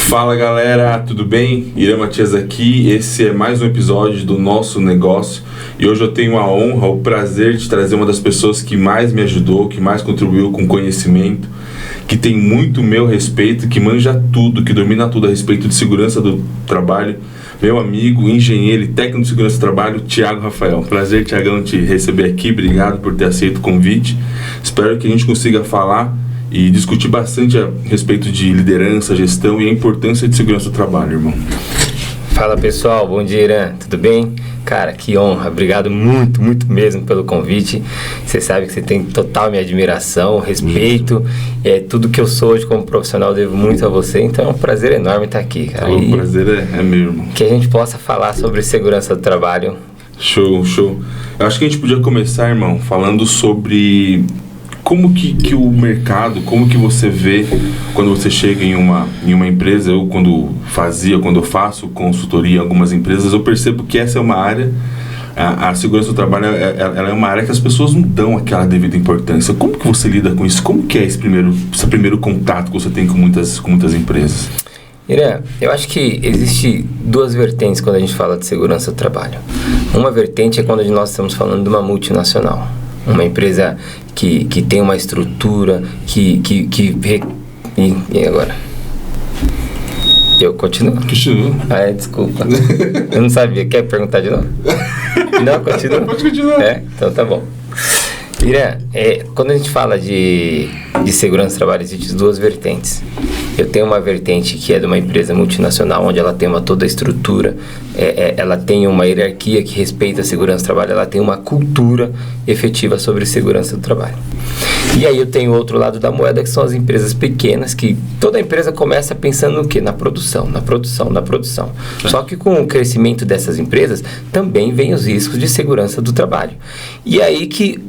Fala galera, tudo bem? Irã Matias aqui, esse é mais um episódio do Nosso Negócio e hoje eu tenho a honra, o prazer de trazer uma das pessoas que mais me ajudou, que mais contribuiu com conhecimento, que tem muito meu respeito, que manja tudo, que domina tudo a respeito de segurança do trabalho, meu amigo, engenheiro e técnico de segurança do trabalho, Thiago Rafael. Prazer, Thiagão, te receber aqui, obrigado por ter aceito o convite. Espero que a gente consiga falar e discutir bastante a respeito de liderança, gestão e a importância de segurança do trabalho, irmão. Fala pessoal, bom dia Irã, tudo bem? Cara, que honra, obrigado muito mesmo pelo convite. Você sabe que você tem total minha admiração, respeito, tudo que eu sou hoje como profissional devo muito a você, então é um prazer enorme estar aqui, cara. O prazer é meu, irmão. Que a gente possa falar sobre segurança do trabalho. Show. Eu acho que a gente podia começar, irmão, falando sobre como que o mercado, como que você vê quando você chega em uma empresa. Eu quando eu faço consultoria em algumas empresas, eu percebo que essa é uma área, a segurança do trabalho, ela é uma área que as pessoas não dão aquela devida importância. Como que você lida com isso? Como que é esse primeiro contato que você tem com muitas empresas? Irã, eu acho que existe duas vertentes quando a gente fala de segurança do trabalho. Uma vertente é quando nós estamos falando de uma multinacional, uma empresa que tem uma estrutura, E agora? Eu continuo? Continua. Desculpa. Eu não sabia. Quer perguntar de novo? Não, continua? Pode continuar. Então tá bom. Irã, quando a gente fala de segurança do trabalho, existem duas vertentes. Eu tenho uma vertente que é de uma empresa multinacional, onde ela tem toda a estrutura, ela tem uma hierarquia que respeita a segurança do trabalho, ela tem uma cultura efetiva sobre segurança do trabalho. E aí eu tenho o outro lado da moeda, que são as empresas pequenas, que toda empresa começa pensando no quê? Na produção. Só que com o crescimento dessas empresas, também vem os riscos de segurança do trabalho. E aí que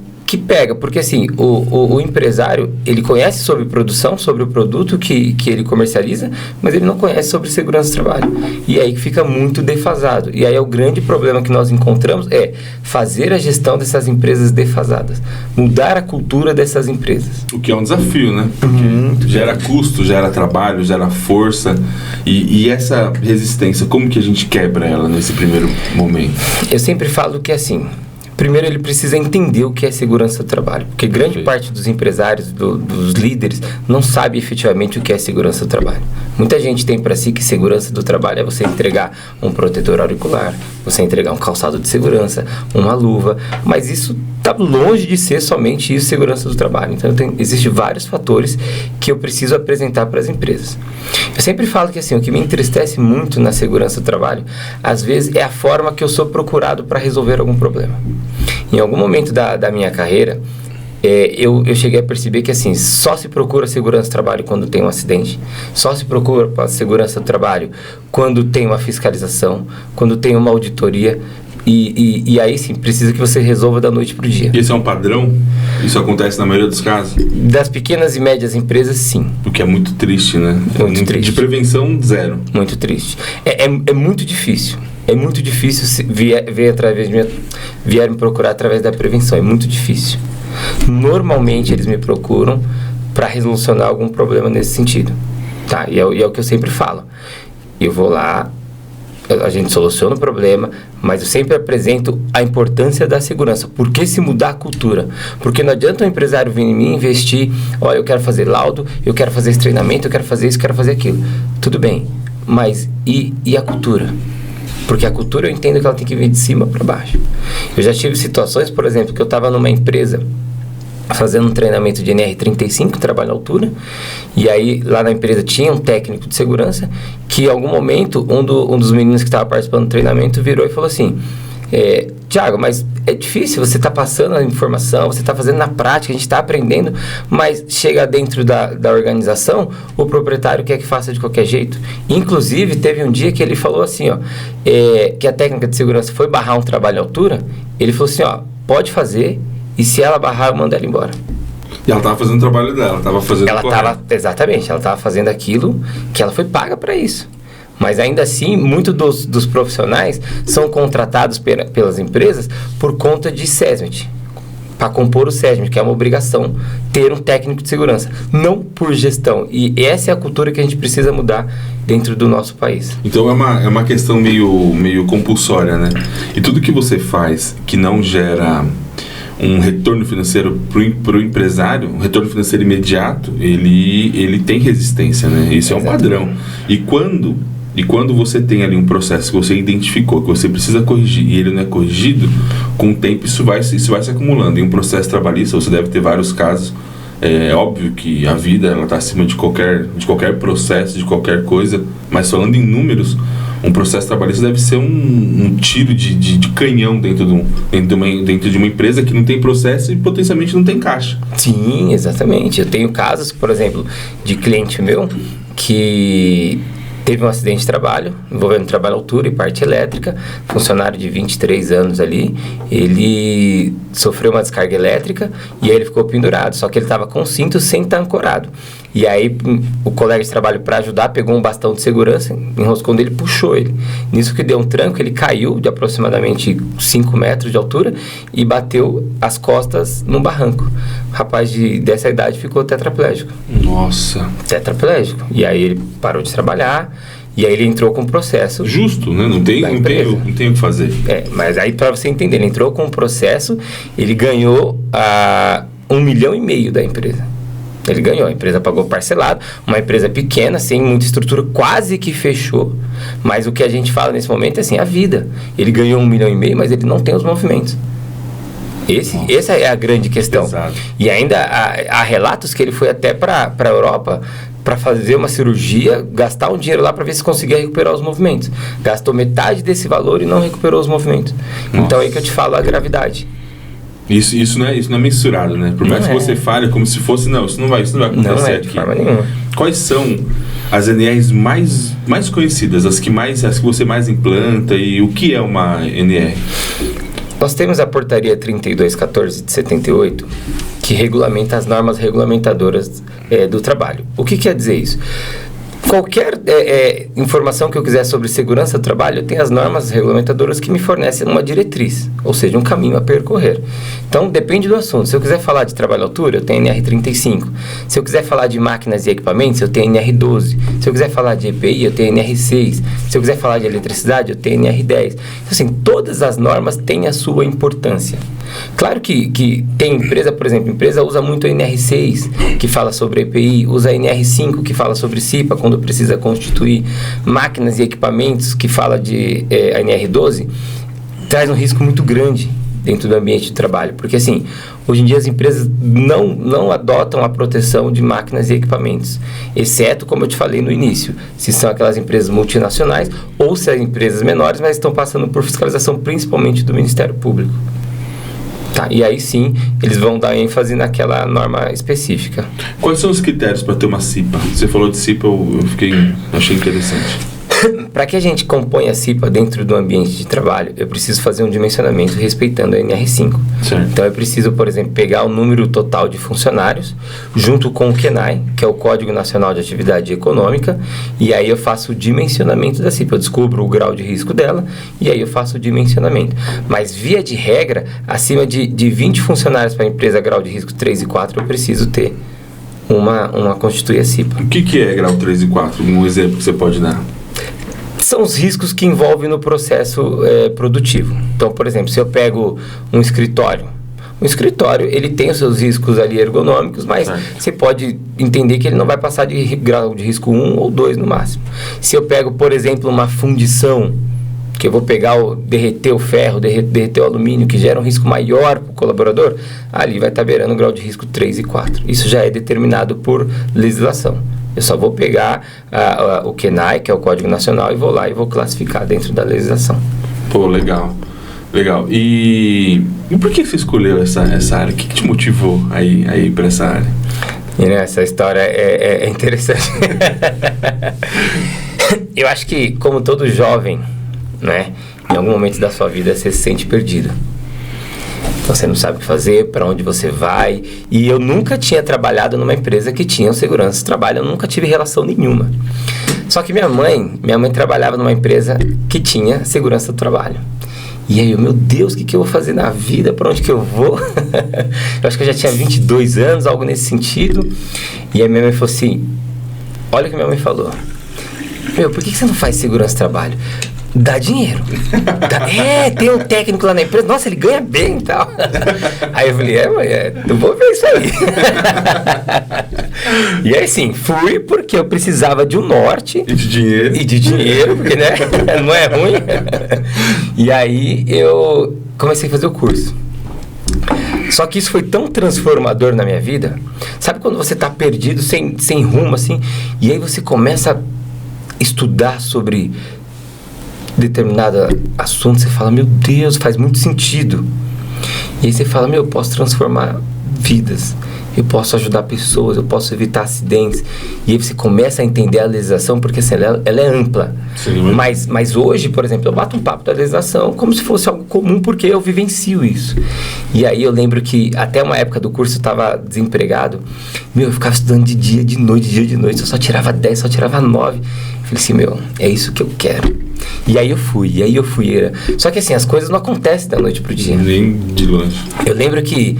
pega, porque assim, o empresário, ele conhece sobre produção, sobre o produto que ele comercializa, mas ele não conhece sobre segurança do trabalho. E aí que fica muito defasado. E aí é o grande problema que nós encontramos, fazer a gestão dessas empresas defasadas. Mudar a cultura dessas empresas. O que é um desafio, né? Porque gera custo, gera trabalho, gera força. E essa resistência, como que a gente quebra ela nesse primeiro momento? Eu sempre falo que assim, primeiro ele precisa entender o que é segurança do trabalho, porque grande parte dos empresários, dos líderes, não sabe efetivamente o que é segurança do trabalho. Muita gente tem para si que segurança do trabalho é você entregar um protetor auricular, você entregar um calçado de segurança, uma luva, mas isso está longe de ser somente isso, segurança do trabalho. Então existem vários fatores que eu preciso apresentar para as empresas. Eu sempre falo que assim, o que me entristece muito na segurança do trabalho, às vezes é a forma que eu sou procurado para resolver algum problema. Em algum momento da minha carreira, eu cheguei a perceber que assim, só se procura segurança do trabalho quando tem um acidente, só se procura a segurança do trabalho quando tem uma fiscalização, quando tem uma auditoria, e aí sim, precisa que você resolva da noite para o dia. E esse é um padrão? Isso acontece na maioria dos casos? Das pequenas e médias empresas, sim. Porque é muito triste, né? Muito triste. De prevenção, zero. Muito triste. É muito difícil. É muito difícil se vier me procurar através da prevenção. É muito difícil. Normalmente eles me procuram para resolucionar algum problema nesse sentido. Tá? E é o que eu sempre falo. Eu vou lá, a gente soluciona o problema, mas eu sempre apresento a importância da segurança. Por que se mudar a cultura? Porque não adianta um empresário vir em mim investir, olha, eu quero fazer laudo, eu quero fazer esse treinamento, eu quero fazer isso, eu quero fazer aquilo. Tudo bem, mas e a cultura? Porque a cultura eu entendo que ela tem que vir de cima para baixo. Eu já tive situações, por exemplo, que eu estava numa empresa fazendo um treinamento de NR35, trabalho à altura, e aí lá na empresa tinha um técnico de segurança que em algum momento um dos meninos que estava participando do treinamento virou e falou assim, Thiago, mas é difícil, você está passando a informação, você está fazendo na prática, a gente está aprendendo, mas chega dentro da organização, o proprietário quer que faça de qualquer jeito. Inclusive, teve um dia que ele falou assim, que a técnica de segurança foi barrar um trabalho à altura, ele falou assim, pode fazer, e se ela barrar, eu mando ela embora. E ela estava fazendo o trabalho dela, ela estava fazendo o correto. Exatamente, ela estava fazendo aquilo que ela foi paga para isso. Mas ainda assim, muitos dos profissionais são contratados pelas empresas por conta de SESMIT. para compor o SESMIT, que é uma obrigação ter um técnico de segurança, não por gestão. E essa é a cultura que a gente precisa mudar dentro do nosso país. Então é uma questão meio compulsória, né? E tudo que você faz que não gera um retorno financeiro para o empresário, um retorno financeiro imediato, ele tem resistência, né? Isso é um padrão. E quando você tem ali um processo que você identificou, que você precisa corrigir, e ele não é corrigido, com o tempo isso vai se acumulando. Em um processo trabalhista você deve ter vários casos. É óbvio que a vida ela está acima de qualquer processo, de qualquer coisa, mas falando em números, um processo trabalhista deve ser um tiro de canhão dentro de uma empresa que não tem processo e potencialmente não tem caixa. Sim, exatamente. Eu tenho casos, por exemplo, de cliente meu que teve um acidente de trabalho, envolvendo trabalho à altura e parte elétrica, funcionário de 23 anos ali, ele sofreu uma descarga elétrica e aí ele ficou pendurado, só que ele estava com cinto sem estar ancorado. E aí o colega de trabalho, para ajudar, pegou um bastão de segurança, enroscou nele e puxou ele. Nisso que deu um tranco, ele caiu de aproximadamente 5 metros de altura e bateu as costas no barranco. O rapaz dessa idade ficou tetraplégico. Nossa! Tetraplégico. E aí ele parou de trabalhar e aí ele entrou com o processo. Justo, né? Não tem o que fazer. Mas aí para você entender, ele entrou com o processo, ele ganhou 1,5 milhão da empresa. Ele ganhou, a empresa pagou parcelado, uma empresa pequena, sem muita estrutura, quase que fechou. Mas o que a gente fala nesse momento é assim, a vida. Ele ganhou 1,5 milhão, mas ele não tem os movimentos. Essa é a grande questão. Exato. E ainda há relatos que ele foi até para a Europa para fazer uma cirurgia, gastar um dinheiro lá para ver se conseguia recuperar os movimentos. Gastou metade desse valor e não recuperou os movimentos. Nossa. Então é aí que eu te falo a gravidade. Isso não é mensurado, né? Por mais que você fale como se fosse, isso não vai acontecer aqui. De forma nenhuma. Quais são as NRs mais conhecidas, as que você mais implanta, e o que é uma NR? Nós temos a portaria 3214 de 78, que regulamenta as normas regulamentadoras do trabalho. O que quer dizer isso? Qualquer informação que eu quiser sobre segurança do trabalho, tem as normas regulamentadoras que me fornecem uma diretriz, ou seja, um caminho a percorrer. Então, depende do assunto. Se eu quiser falar de trabalho à altura, eu tenho NR35. Se eu quiser falar de máquinas e equipamentos, eu tenho NR12. Se eu quiser falar de EPI, eu tenho NR6. Se eu quiser falar de eletricidade, eu tenho NR10. Então, assim, todas as normas têm a sua importância. Claro que tem empresa, por exemplo, empresa usa muito a NR6, que fala sobre EPI, usa a NR5, que fala sobre CIPA, quando precisa constituir máquinas e equipamentos, que fala de a NR12, traz um risco muito grande dentro do ambiente de trabalho, porque assim, hoje em dia as empresas não adotam a proteção de máquinas e equipamentos, exceto, como eu te falei no início, se são aquelas empresas multinacionais ou se são empresas menores, mas estão passando por fiscalização principalmente do Ministério Público. Tá, e aí sim, eles vão dar ênfase naquela norma específica. Quais são os critérios para ter uma CIPA? Você falou de CIPA, eu achei interessante. Para que a gente componha a CIPA dentro do ambiente de trabalho, eu preciso fazer um dimensionamento respeitando a NR5. Certo. Então, eu preciso, por exemplo, pegar o número total de funcionários, junto com o CNAE, que é o Código Nacional de Atividade Econômica, e aí eu faço o dimensionamento da CIPA. Eu descubro o grau de risco dela, e aí eu faço o dimensionamento. Mas, via de regra, acima de 20 funcionários para a empresa grau de risco 3 e 4, eu preciso ter uma constituir a CIPA. O que é grau 3 e 4? Um exemplo que você pode dar? São os riscos que envolvem no processo produtivo. Então, por exemplo, se eu pego um escritório, ele tem os seus riscos ali ergonômicos, mas você pode entender que ele não vai passar de grau de risco 1 ou 2 no máximo. Se eu pego, por exemplo, uma fundição, que eu vou derreter o ferro, derreter o alumínio, que gera um risco maior para o colaborador, ali vai estar beirando o grau de risco 3 e 4. Isso já é determinado por legislação. Eu só vou pegar o CNAE, que é o Código Nacional, e vou lá e vou classificar dentro da legislação. Pô, legal. E por que você escolheu essa área? O que te motivou aí para essa área? Essa história é interessante. Eu acho que, como todo jovem, né, em algum momento da sua vida você se sente perdido. Você não sabe o que fazer, para onde você vai. E eu nunca tinha trabalhado numa empresa que tinha segurança do trabalho. Eu nunca tive relação nenhuma. Só que minha mãe trabalhava numa empresa que tinha segurança do trabalho. E aí, meu Deus, o que eu vou fazer na vida? Pra onde que eu vou? Eu acho que eu já tinha 22 anos, algo nesse sentido. E aí minha mãe falou assim, olha o que minha mãe falou. Meu, por que você não faz segurança do trabalho? Dá dinheiro. Tem um técnico lá na empresa. Nossa, ele ganha bem e tal. Aí eu falei, mãe, não vou ver isso aí. E aí, sim, fui porque eu precisava de um norte. E de dinheiro. Porque, né, não é ruim. E aí eu comecei a fazer o curso. Só que isso foi tão transformador na minha vida. Sabe quando você tá perdido, sem rumo, assim? E aí você começa a estudar sobre determinado assunto, você fala, meu Deus, faz muito sentido. E aí você fala, eu posso transformar vidas, eu posso ajudar pessoas, eu posso evitar acidentes. E aí você começa a entender a legislação, porque assim, ela é ampla. Sim, mas hoje, por exemplo, eu bato um papo da legislação como se fosse algo comum, porque eu vivencio isso. E aí eu lembro que até uma época do curso eu estava desempregado, eu ficava estudando de dia, de noite, eu só tirava 10, só tirava 9. Eu falei assim, é isso que eu quero. E aí eu fui. Só que assim, as coisas não acontecem da noite pro dia. Nem de longe. Eu lembro que,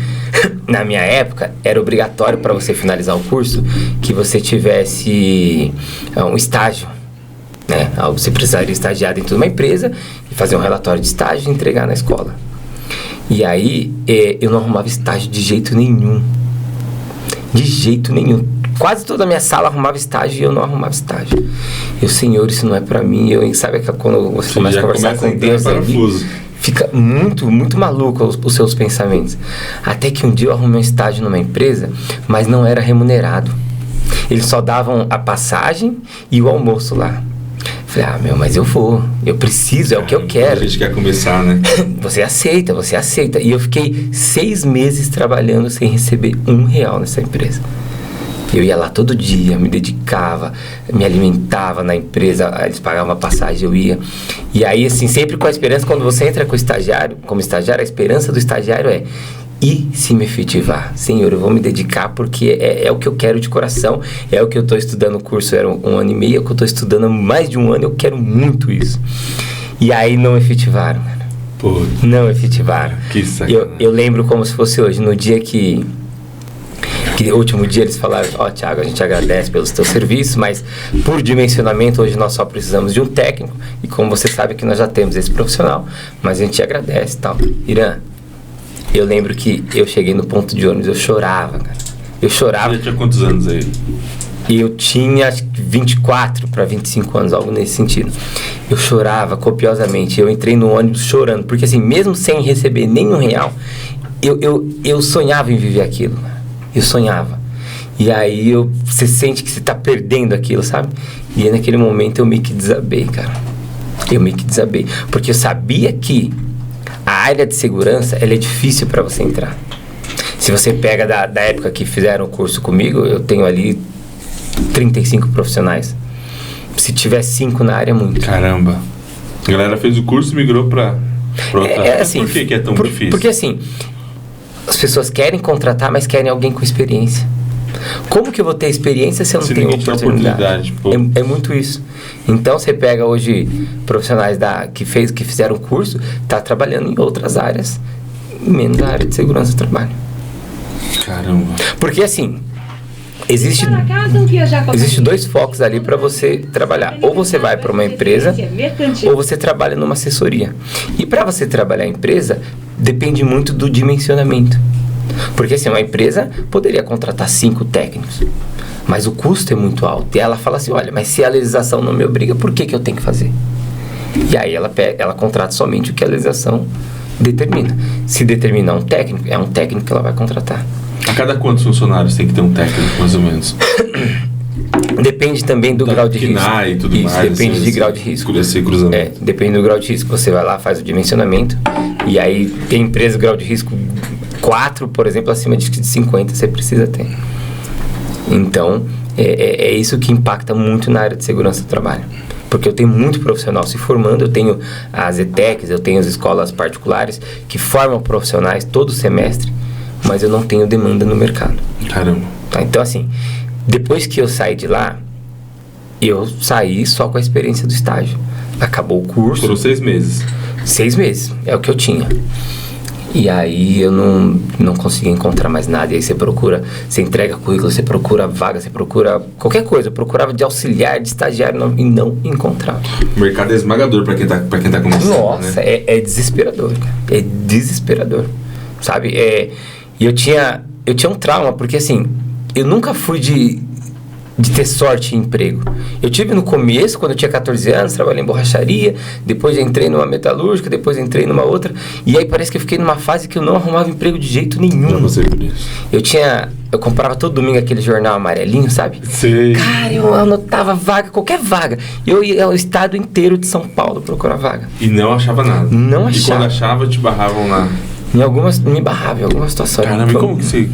na minha época, era obrigatório para você finalizar o curso que você tivesse um estágio, né? Você precisaria estagiar dentro de uma empresa e fazer um relatório de estágio e entregar na escola. E aí, eu não arrumava estágio de jeito nenhum. De jeito nenhum. Quase toda a minha sala arrumava estágio e eu não arrumava estágio. Eu, Senhor, isso não é pra mim. Sabe quando você começa a conversar com Deus, fica muito, muito maluco os seus pensamentos. Até que um dia eu arrumei um estágio numa empresa, mas não era remunerado. Eles só davam a passagem e o almoço lá. Falei, mas eu vou, eu preciso, é o que eu quero. A gente quer começar, né? Você aceita. E eu fiquei 6 meses trabalhando sem receber R$1 nessa empresa. Eu ia lá todo dia, me dedicava, me alimentava na empresa, eles pagavam a passagem, eu ia. E aí, assim, sempre com a esperança, quando você entra como estagiário, a esperança do estagiário é: e se me efetivar? Senhor, eu vou me dedicar porque é o que eu quero de coração, é o que eu estou estudando. O curso era 1 ano e meio, é o que eu estou estudando há mais de 1 ano, eu quero muito isso. E aí não efetivaram, mano. Pô, não efetivaram. Que sacanagem. Eu lembro como se fosse hoje, no dia que no último dia eles falaram: Thiago, a gente agradece pelos teus serviços, mas por dimensionamento hoje nós só precisamos de um técnico, e como você sabe que nós já temos esse profissional, mas a gente agradece e tal. Irã, eu lembro que eu cheguei no ponto de ônibus, eu chorava, cara. Eu chorava. Você tinha quantos anos aí? Eu tinha acho que 24 para 25 anos, algo nesse sentido. Eu chorava copiosamente, eu entrei no ônibus chorando, porque assim, mesmo sem receber nenhum real, eu sonhava em viver aquilo. Eu sonhava. E aí você sente que você tá perdendo aquilo, sabe? E aí naquele momento eu meio que desabei, cara. Porque eu sabia que a área de segurança, ela é difícil para você entrar. Se você pega da época que fizeram o curso comigo, eu tenho ali 35 profissionais. Se tiver 5 na área, é muito. Caramba. A galera fez o curso e migrou pra outra. Assim, por que é tão difícil? Porque assim, as pessoas querem contratar, mas querem alguém com experiência. Como que eu vou ter experiência se eu não tenho oportunidade? É muito isso. Então você pega hoje profissionais que fizeram o curso, tá trabalhando em outras áreas, menos a área de segurança do trabalho. Caramba. Porque assim, existe 2 focos ali para você trabalhar. Ou você vai para uma empresa, ou você trabalha numa assessoria. E para você trabalhar em empresa, depende muito do dimensionamento. Porque assim, uma empresa poderia contratar 5 técnicos, mas o custo é muito alto. E ela fala assim: olha, mas se a legislação não me obriga, por que eu tenho que fazer? E aí ela contrata somente o que a legislação determina. Se determinar um técnico, é um técnico que ela vai contratar. A cada quantos funcionários tem que ter um técnico, mais ou menos? Depende também do grau de risco. E tudo isso, mais, depende de grau de risco. Depende do grau de risco. Você vai lá, faz o dimensionamento, e aí tem empresa grau de risco 4, por exemplo, acima de 50 você precisa ter. Então, é isso que impacta muito na área de segurança do trabalho. Porque eu tenho muito profissional se formando, eu tenho as ETECs, eu tenho as escolas particulares que formam profissionais todo semestre, mas eu não tenho demanda no mercado. Caramba. Tá? Então, assim, depois que eu saí de lá, eu saí só com a experiência do estágio. Acabou o curso. Foram 6 meses. 6 meses, é o que eu tinha. E aí eu não consegui encontrar mais nada. E aí você procura, você entrega currículo, você procura vaga, você procura qualquer coisa. Eu procurava de auxiliar, de estagiário e não encontrava. O mercado é esmagador pra quem tá começando. Nossa, né? É desesperador, cara. É desesperador, sabe? E eu tinha um trauma, porque assim, eu nunca fui de ter sorte em emprego. Eu tive no começo, quando eu tinha 14 anos, trabalhei em borracharia, depois entrei numa metalúrgica, depois entrei numa outra, e aí parece que eu fiquei numa fase que eu não arrumava emprego de jeito nenhum. Não sei por isso. Eu comprava todo domingo aquele jornal amarelinho, sabe? Sei. Cara, eu anotava vaga, qualquer vaga. Eu ia ao estado inteiro de São Paulo procurar vaga. E não achava nada. Não achava. E quando achava, te barravam lá. Me barrava em algumas situações. Caramba, e como que você...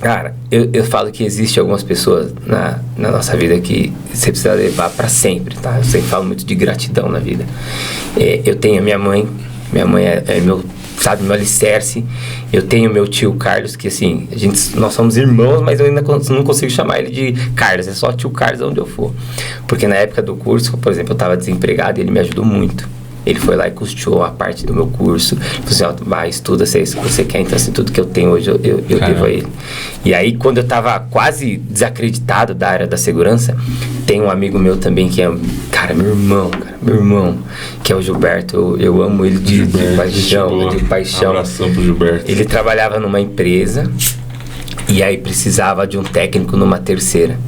Cara, eu falo que existe algumas pessoas na nossa vida que você precisa levar pra sempre, tá? Eu sempre falo muito de gratidão na vida. Eu tenho a minha mãe é meu, sabe, meu alicerce. Eu tenho meu tio Carlos, que assim, nós somos irmãos, mas eu ainda não consigo chamar ele de Carlos, é só tio Carlos onde eu for. Porque na época do curso, por exemplo, eu tava desempregado e ele me ajudou muito. Ele foi lá e custeou a parte do meu curso. Falou assim, ó, vai, estuda, se é isso que você quer. Então, assim, tudo que eu tenho hoje, eu devo a ele. E aí, quando eu tava quase desacreditado da área da segurança, tem um amigo meu também que é, meu irmão, que é o Gilberto. Eu amo ele de paixão. Um abração pro Gilberto. Ele trabalhava numa empresa e aí precisava de um técnico numa terceira,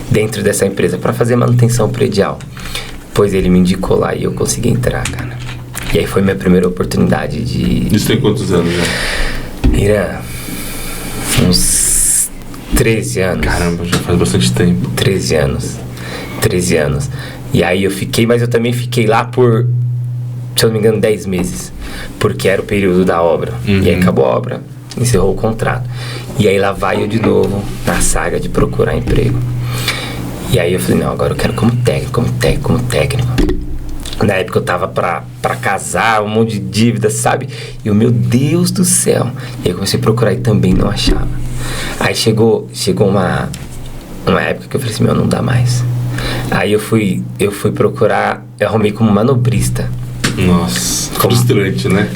dentro dessa empresa, para fazer manutenção predial. Depois ele me indicou lá e eu consegui entrar, cara. E aí foi minha primeira oportunidade de... Isso tem quantos anos já? Irã, uns 13 anos. Caramba, já faz bastante tempo. 13 anos. E aí eu fiquei, mas eu também fiquei lá por, se eu não me engano, 10 meses. Porque era o período da obra. Uhum. E aí acabou a obra, encerrou o contrato. E aí lá vai eu de novo na saga de procurar emprego. E aí eu falei, não, agora eu quero como técnico. Na época eu tava pra casar, um monte de dívidas, sabe? E o meu Deus do céu. E aí eu comecei a procurar e também não achava. Aí chegou uma época que eu falei assim, não dá mais. Aí eu fui procurar, eu arrumei como manobrista. Nossa, frustrante, né?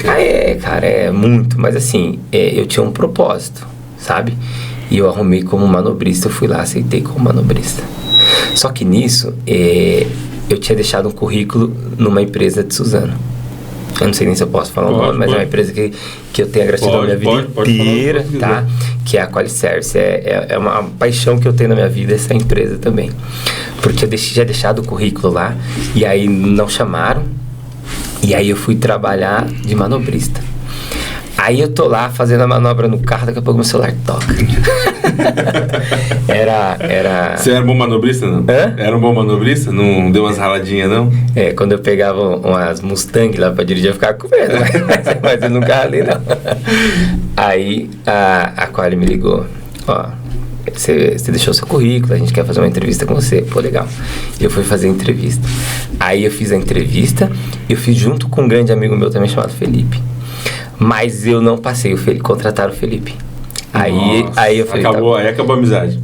Cara, é muito. Mas assim, eu tinha um propósito, sabe? E eu arrumei como manobrista, eu fui lá, aceitei como manobrista. Só que nisso, eu tinha deixado um currículo numa empresa de Suzano. Eu não sei nem se eu posso falar o nome, mas é uma empresa que eu tenho a gratidão na minha vida inteira, tá? Que é a Qualiservice. É uma paixão que eu tenho na minha vida, essa empresa também. Porque eu tinha deixado o currículo lá, e aí não chamaram, e aí eu fui trabalhar de manobrista. Aí eu tô lá fazendo a manobra no carro, daqui a pouco meu celular toca. Você era um bom manobrista, não? Hã? Era um bom manobrista? Não deu umas raladinhas, não? Quando eu pegava umas Mustang lá pra dirigir, eu ficava com medo, mas eu nunca ralei, não. Aí a Quali me ligou, ó, você deixou seu currículo, a gente quer fazer uma entrevista com você. Pô, legal. Eu fui fazer a entrevista. Aí eu fiz a entrevista, eu fiz junto com um grande amigo meu também chamado Felipe. Mas eu não passei, contrataram o Felipe. Aí eu falei... Aí acabou a amizade.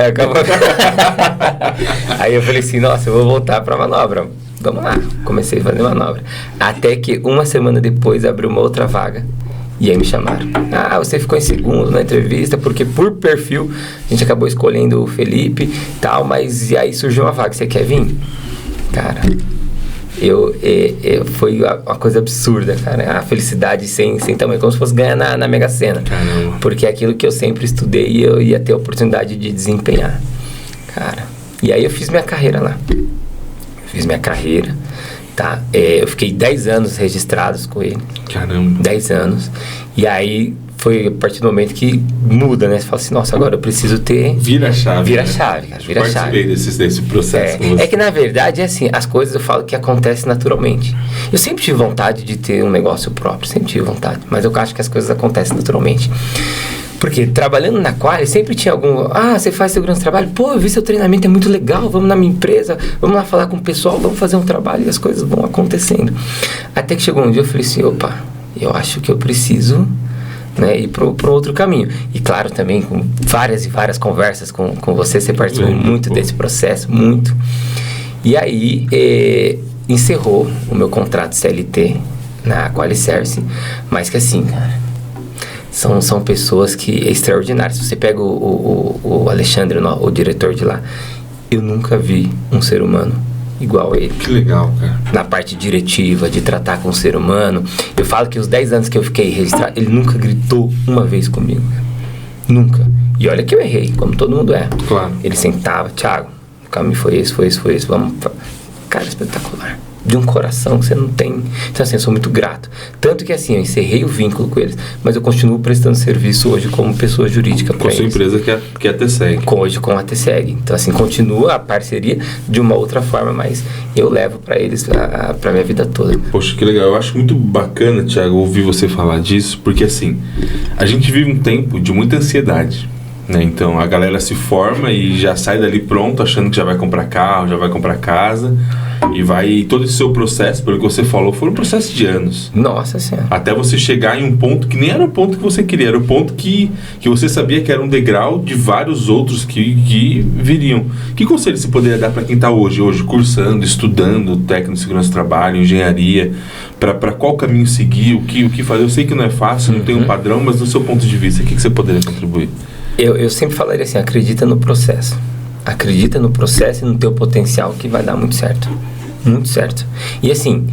Aí eu falei assim, nossa, eu vou voltar pra manobra. Vamos lá. Comecei a fazer manobra. Até que uma semana depois abriu uma outra vaga. E aí me chamaram. Você ficou em segundo na entrevista, porque por perfil a gente acabou escolhendo o Felipe e tal, mas e aí surgiu uma vaga. Você quer vir? Cara... foi uma coisa absurda, cara. A felicidade sem tamanho, como se fosse ganhar na Mega Sena. Caramba. Porque é aquilo que eu sempre estudei e eu ia ter a oportunidade de desempenhar. Cara, e aí eu fiz minha carreira lá. Tá? Eu fiquei 10 anos registrados com ele. Caramba. 10 anos. E aí foi a partir do momento que muda, né? Você fala assim, nossa, agora eu preciso ter... Vira a chave, cara, vira a chave. Desse processo com você. É que, na verdade, assim, as coisas eu falo que acontecem naturalmente. Eu sempre tive vontade de ter um negócio próprio, sempre tive vontade. Mas eu acho que as coisas acontecem naturalmente. Porque trabalhando na Quali, sempre tinha algum... você faz segurança de trabalho? Pô, eu vi seu treinamento, é muito legal, vamos na minha empresa, vamos lá falar com o pessoal, vamos fazer um trabalho e as coisas vão acontecendo. Até que chegou um dia eu falei assim, opa, eu acho que eu preciso... ir para outro caminho. E claro, também com várias e várias conversas com você participou muito desse processo, muito. E aí encerrou o meu contrato CLT na Qualiservice, mas que assim, cara, são pessoas que é extraordinárias. Se você pega o Alexandre, o diretor de lá, eu nunca vi um ser humano igual a ele. Que legal, cara. Na parte diretiva, de tratar com o ser humano. Eu falo que os 10 anos que eu fiquei registrado, ele nunca gritou uma vez comigo. Nunca. E olha que eu errei, como todo mundo é. Claro. Ele sentava, Thiago, o caminho foi esse, vamos... Cara, espetacular. De um coração que você não tem. Então, assim, eu sou muito grato. Tanto que, assim, eu encerrei o vínculo com eles, mas eu continuo prestando serviço hoje como pessoa jurídica para eles. Com a sua empresa que é a TSEG. Hoje com a TSEG. Então, assim, continua a parceria de uma outra forma, mas eu levo para eles para minha vida toda. Poxa, que legal. Eu acho muito bacana, Thiago, ouvir você falar disso, porque, assim, a gente vive um tempo de muita ansiedade, né? Então, a galera se forma e já sai dali pronto, achando que já vai comprar carro, já vai comprar casa. E vai, todo esse seu processo, pelo que você falou, foi um processo de anos. Nossa Senhora. Até você chegar em um ponto que nem era o ponto que você queria, era o ponto que você sabia que era um degrau de vários outros que viriam. Que conselho você poderia dar para quem está hoje cursando, estudando técnico de segurança do trabalho, engenharia, para qual caminho seguir, o que fazer? Eu sei que não é fácil, não tem um padrão, mas do seu ponto de vista, o que você poderia contribuir? Eu sempre falaria assim, acredita no processo. Acredita no processo e no teu potencial que vai dar muito certo. Muito certo. E assim,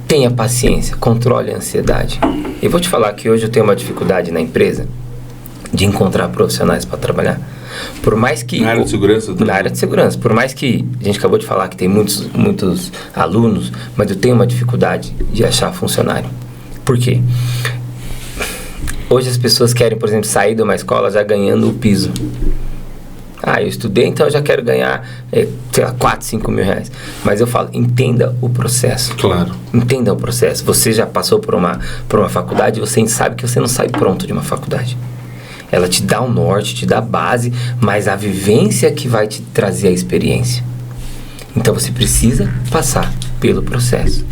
tenha paciência, controle a ansiedade. Eu vou te falar que hoje eu tenho uma dificuldade na empresa de encontrar profissionais para trabalhar. Por mais que... Na área de segurança? Na área de segurança. Por mais que a gente acabou de falar que tem muitos alunos, mas eu tenho uma dificuldade de achar funcionário. Por quê? Hoje as pessoas querem, por exemplo, sair de uma escola já ganhando o piso. Eu estudei, então eu já quero ganhar, 4, 5 mil reais. Mas eu falo, entenda o processo. Claro. Entenda o processo. Você já passou por uma faculdade, você sabe que você não sai pronto de uma faculdade. Ela te dá um norte, te dá a base, mas a vivência que vai te trazer a experiência. Então você precisa passar pelo processo.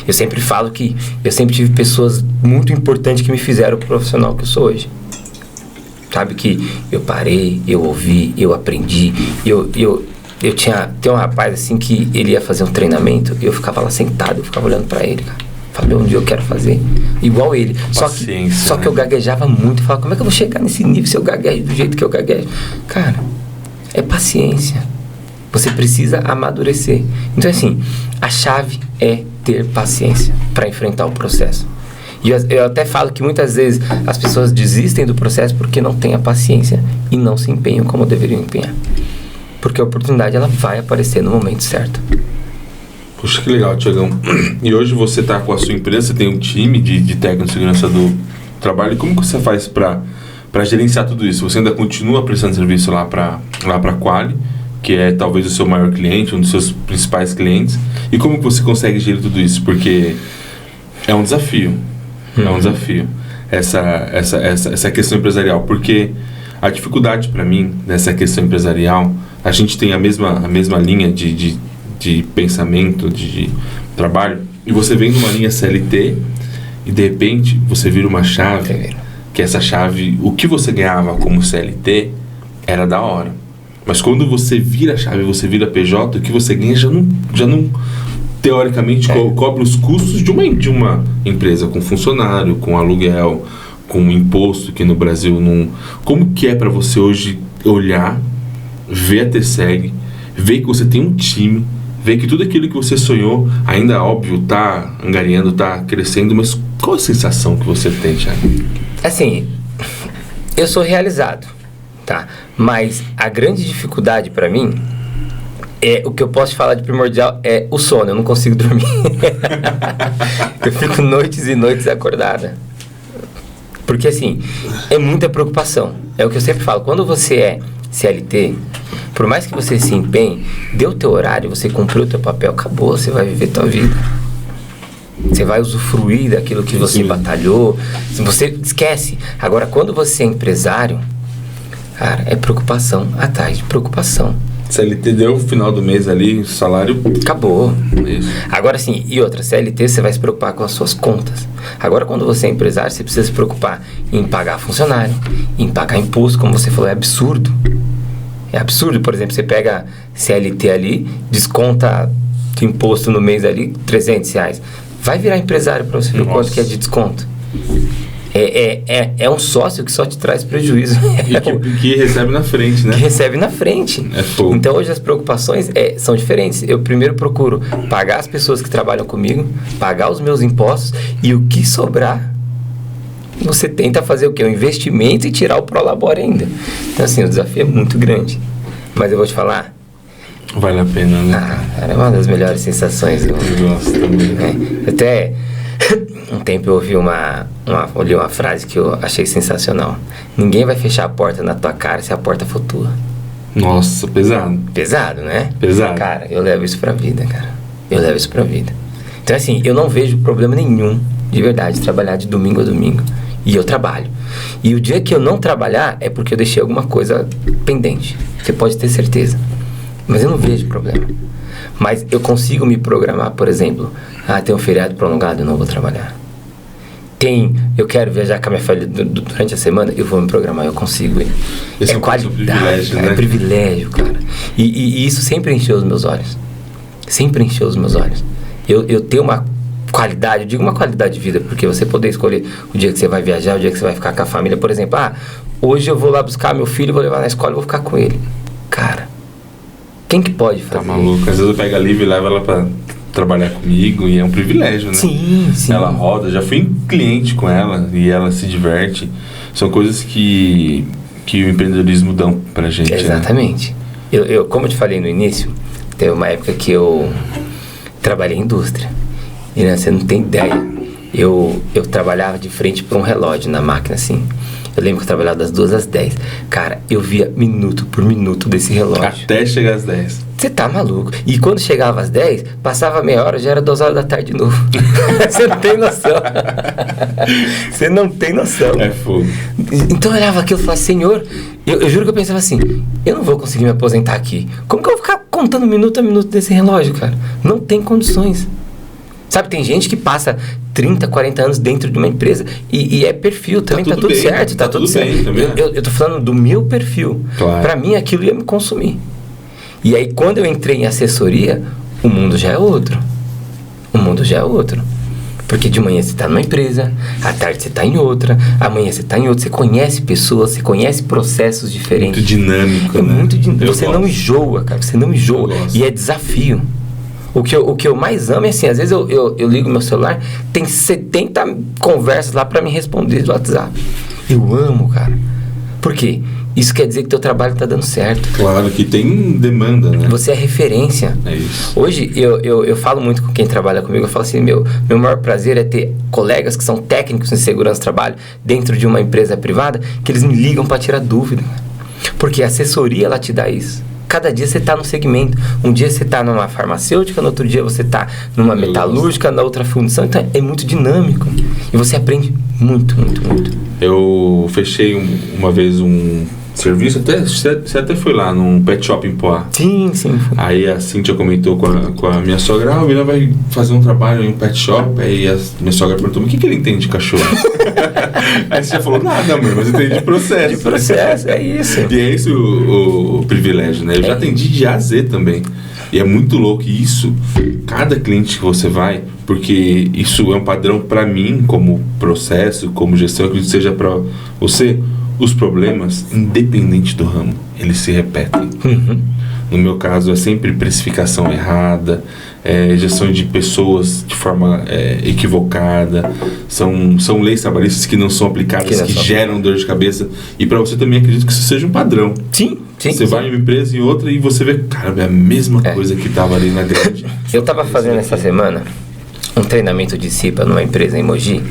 Eu sempre falo que eu sempre tive pessoas muito importantes que me fizeram o profissional que eu sou hoje. Sabe que eu parei, eu ouvi, eu aprendi, tem um rapaz assim que ele ia fazer um treinamento, eu ficava lá sentado, eu ficava olhando pra ele, cara. Falei, um dia eu quero fazer igual ele. Só que eu gaguejava muito, falava, como é que eu vou chegar nesse nível se eu gaguejo do jeito que eu gaguejo? Cara, é paciência. Você precisa amadurecer. Então assim, a chave é ter paciência para enfrentar o processo. E eu até falo que muitas vezes as pessoas desistem do processo porque não têm a paciência e não se empenham como deveriam empenhar. Porque a oportunidade ela vai aparecer no momento certo. Puxa, que legal, Thiagão. E hoje você está com a sua empresa, você tem um time de técnico de segurança do trabalho. E como que você faz para gerenciar tudo isso? Você ainda continua prestando serviço lá para a Quali, que é talvez o seu maior cliente, um dos seus principais clientes. E como que você consegue gerir tudo isso? Porque é um desafio. É um desafio essa questão empresarial, porque a dificuldade para mim nessa questão empresarial, a gente tem a mesma linha de pensamento, de trabalho, e você vem numa linha CLT e de repente você vira uma chave, que essa chave, o que você ganhava como CLT era da hora, mas quando você vira a chave, você vira PJ, o que você ganha já não teoricamente cobre os custos de uma empresa com funcionário, com aluguel, com imposto, que no Brasil não... Como que é para você hoje olhar, ver a TSEG, ver que você tem um time, ver que tudo aquilo que você sonhou, ainda óbvio, tá angariando, tá crescendo, mas qual a sensação que você tem, Thiago? Assim, eu sou realizado, tá? Mas a grande dificuldade para mim... o que eu posso te falar de primordial é o sono, eu não consigo dormir. Eu fico noites e noites acordada. Porque assim, é muita preocupação. É o que eu sempre falo, quando você é CLT, por mais que você se empenhe, deu o teu horário, você cumpriu o teu papel, acabou, você vai viver tua vida. Você vai usufruir daquilo que você batalhou, você esquece. Agora, quando você é empresário, cara, é preocupação atrás de preocupação. CLT deu o final do mês ali, salário... Acabou. Isso. Agora sim, e outra, CLT você vai se preocupar com as suas contas. Agora quando você é empresário, você precisa se preocupar em pagar funcionário, em pagar imposto, como você falou, é absurdo. É absurdo, por exemplo, você pega CLT ali, desconta de imposto no mês ali, R$300. Vai virar empresário para você ver Nossa. quanto que é de desconto. É um sócio que só te traz prejuízo. E que recebe na frente, né? Que recebe na frente. É fogo. Então hoje as preocupações são diferentes. Eu primeiro procuro pagar as pessoas que trabalham comigo, pagar os meus impostos, e o que sobrar, você tenta fazer o quê? Um investimento e tirar o prolabore ainda. Então assim, o desafio é muito grande. Mas eu vou te falar... Vale a pena, né? Cara, é uma das melhores sensações. Eu gosto também. Até um tempo eu ouvi olhei uma frase que eu achei sensacional. Ninguém vai fechar a porta na tua cara se a porta for tua. Nossa, pesado. Pesado, né? Pesado. Cara, eu levo isso pra vida, cara. Eu levo isso pra vida. Então assim, eu não vejo problema nenhum, de verdade, trabalhar de domingo a domingo. E eu trabalho. E o dia que eu não trabalhar é porque eu deixei alguma coisa pendente. Você pode ter certeza. Mas eu não vejo problema. Mas eu consigo me programar, por exemplo, tem um feriado prolongado, eu não vou trabalhar. Eu quero viajar com a minha família durante a semana, eu vou me programar, eu consigo ir. Esse é um privilégio, cara, né? É privilégio, cara. E isso sempre encheu os meus olhos. Sempre encheu os meus olhos. Eu tenho uma qualidade, eu digo uma qualidade de vida, porque você poder escolher o dia que você vai viajar, o dia que você vai ficar com a família. Por exemplo, hoje eu vou lá buscar meu filho, vou levar na escola e vou ficar com ele. Cara, quem que pode fazer? Tá maluco. Às vezes eu pego a Lívia e levo ela pra trabalhar comigo e é um privilégio, né? Sim, sim. Ela roda, já fui cliente com ela e ela se diverte. São coisas que o empreendedorismo dão pra gente. Exatamente. Né? Eu, como eu te falei no início, teve uma época que eu trabalhei em indústria. E né, você não tem ideia. Eu trabalhava de frente para um relógio na máquina, assim. Eu lembro que eu trabalhava das 2 às 10. Cara, eu via minuto por minuto desse relógio. Até chegar às 10. Você tá maluco. E quando chegava às 10, passava meia hora, já era 2 horas da tarde de novo. Você não tem noção. Você não tem noção. É fogo. Então eu olhava aquilo e falava, Senhor, eu juro que eu pensava assim, eu não vou conseguir me aposentar aqui. Como que eu vou ficar contando minuto a minuto desse relógio, cara? Não tem condições. Sabe, tem gente que passa 30, 40 anos dentro de uma empresa e é perfil também, tá tudo bem, certo, tá tudo certo. Bem, também. Eu tô falando do meu perfil. Claro. Pra mim, aquilo ia me consumir. E aí, quando eu entrei em assessoria, o mundo já é outro. O mundo já é outro. Porque de manhã você tá numa empresa, à tarde você tá em outra, amanhã você tá em outra. Você conhece pessoas, você conhece processos diferentes. Muito dinâmico, é né? Muito dinâmico. Você não enjoa, cara. Você não enjoa. E é desafio. O que eu mais amo é assim, às vezes eu ligo meu celular, tem 70 conversas lá pra me responder do WhatsApp. Eu amo, cara. Por quê? Isso quer dizer que teu trabalho tá dando certo. Claro que tem demanda, né? Você é referência. É isso. Hoje eu falo muito com quem trabalha comigo, eu falo assim, meu maior prazer é ter colegas que são técnicos em segurança do trabalho dentro de uma empresa privada, que eles me ligam para tirar dúvida. Porque a assessoria, ela te dá isso. Cada dia você está no segmento. Um dia você está numa farmacêutica, no outro dia você está numa metalúrgica, na outra função. Então é muito dinâmico. E você aprende muito, muito, muito. Eu fechei uma vez um serviço, você até foi lá num pet shop em Poá. Sim, sim. Aí a Cíntia comentou com a minha sogra, a Vila vai fazer um trabalho em um pet shop. Aí a minha sogra perguntou, mas o que ele entende de cachorro? Aí você já falou, nada, mãe, mas entende de processo. De processo, é isso. E é isso o privilégio, né? Eu já atendi de A a Z também. E é muito louco. E isso, cada cliente que você vai, porque isso é um padrão para mim, como processo, como gestão, eu acredito que seja para você, os problemas, independente do ramo, eles se repetem. Uhum. No meu caso, é sempre precificação errada, gestão de pessoas de forma equivocada, são leis trabalhistas que não são aplicadas, que geram dor de cabeça. E para você também, acredito que isso seja um padrão. Sim, sim. Você vai em uma empresa e outra e você vê, cara, é a mesma coisa que estava ali na grade. Eu estava fazendo essa semana um treinamento de CIPA numa empresa em Mogi.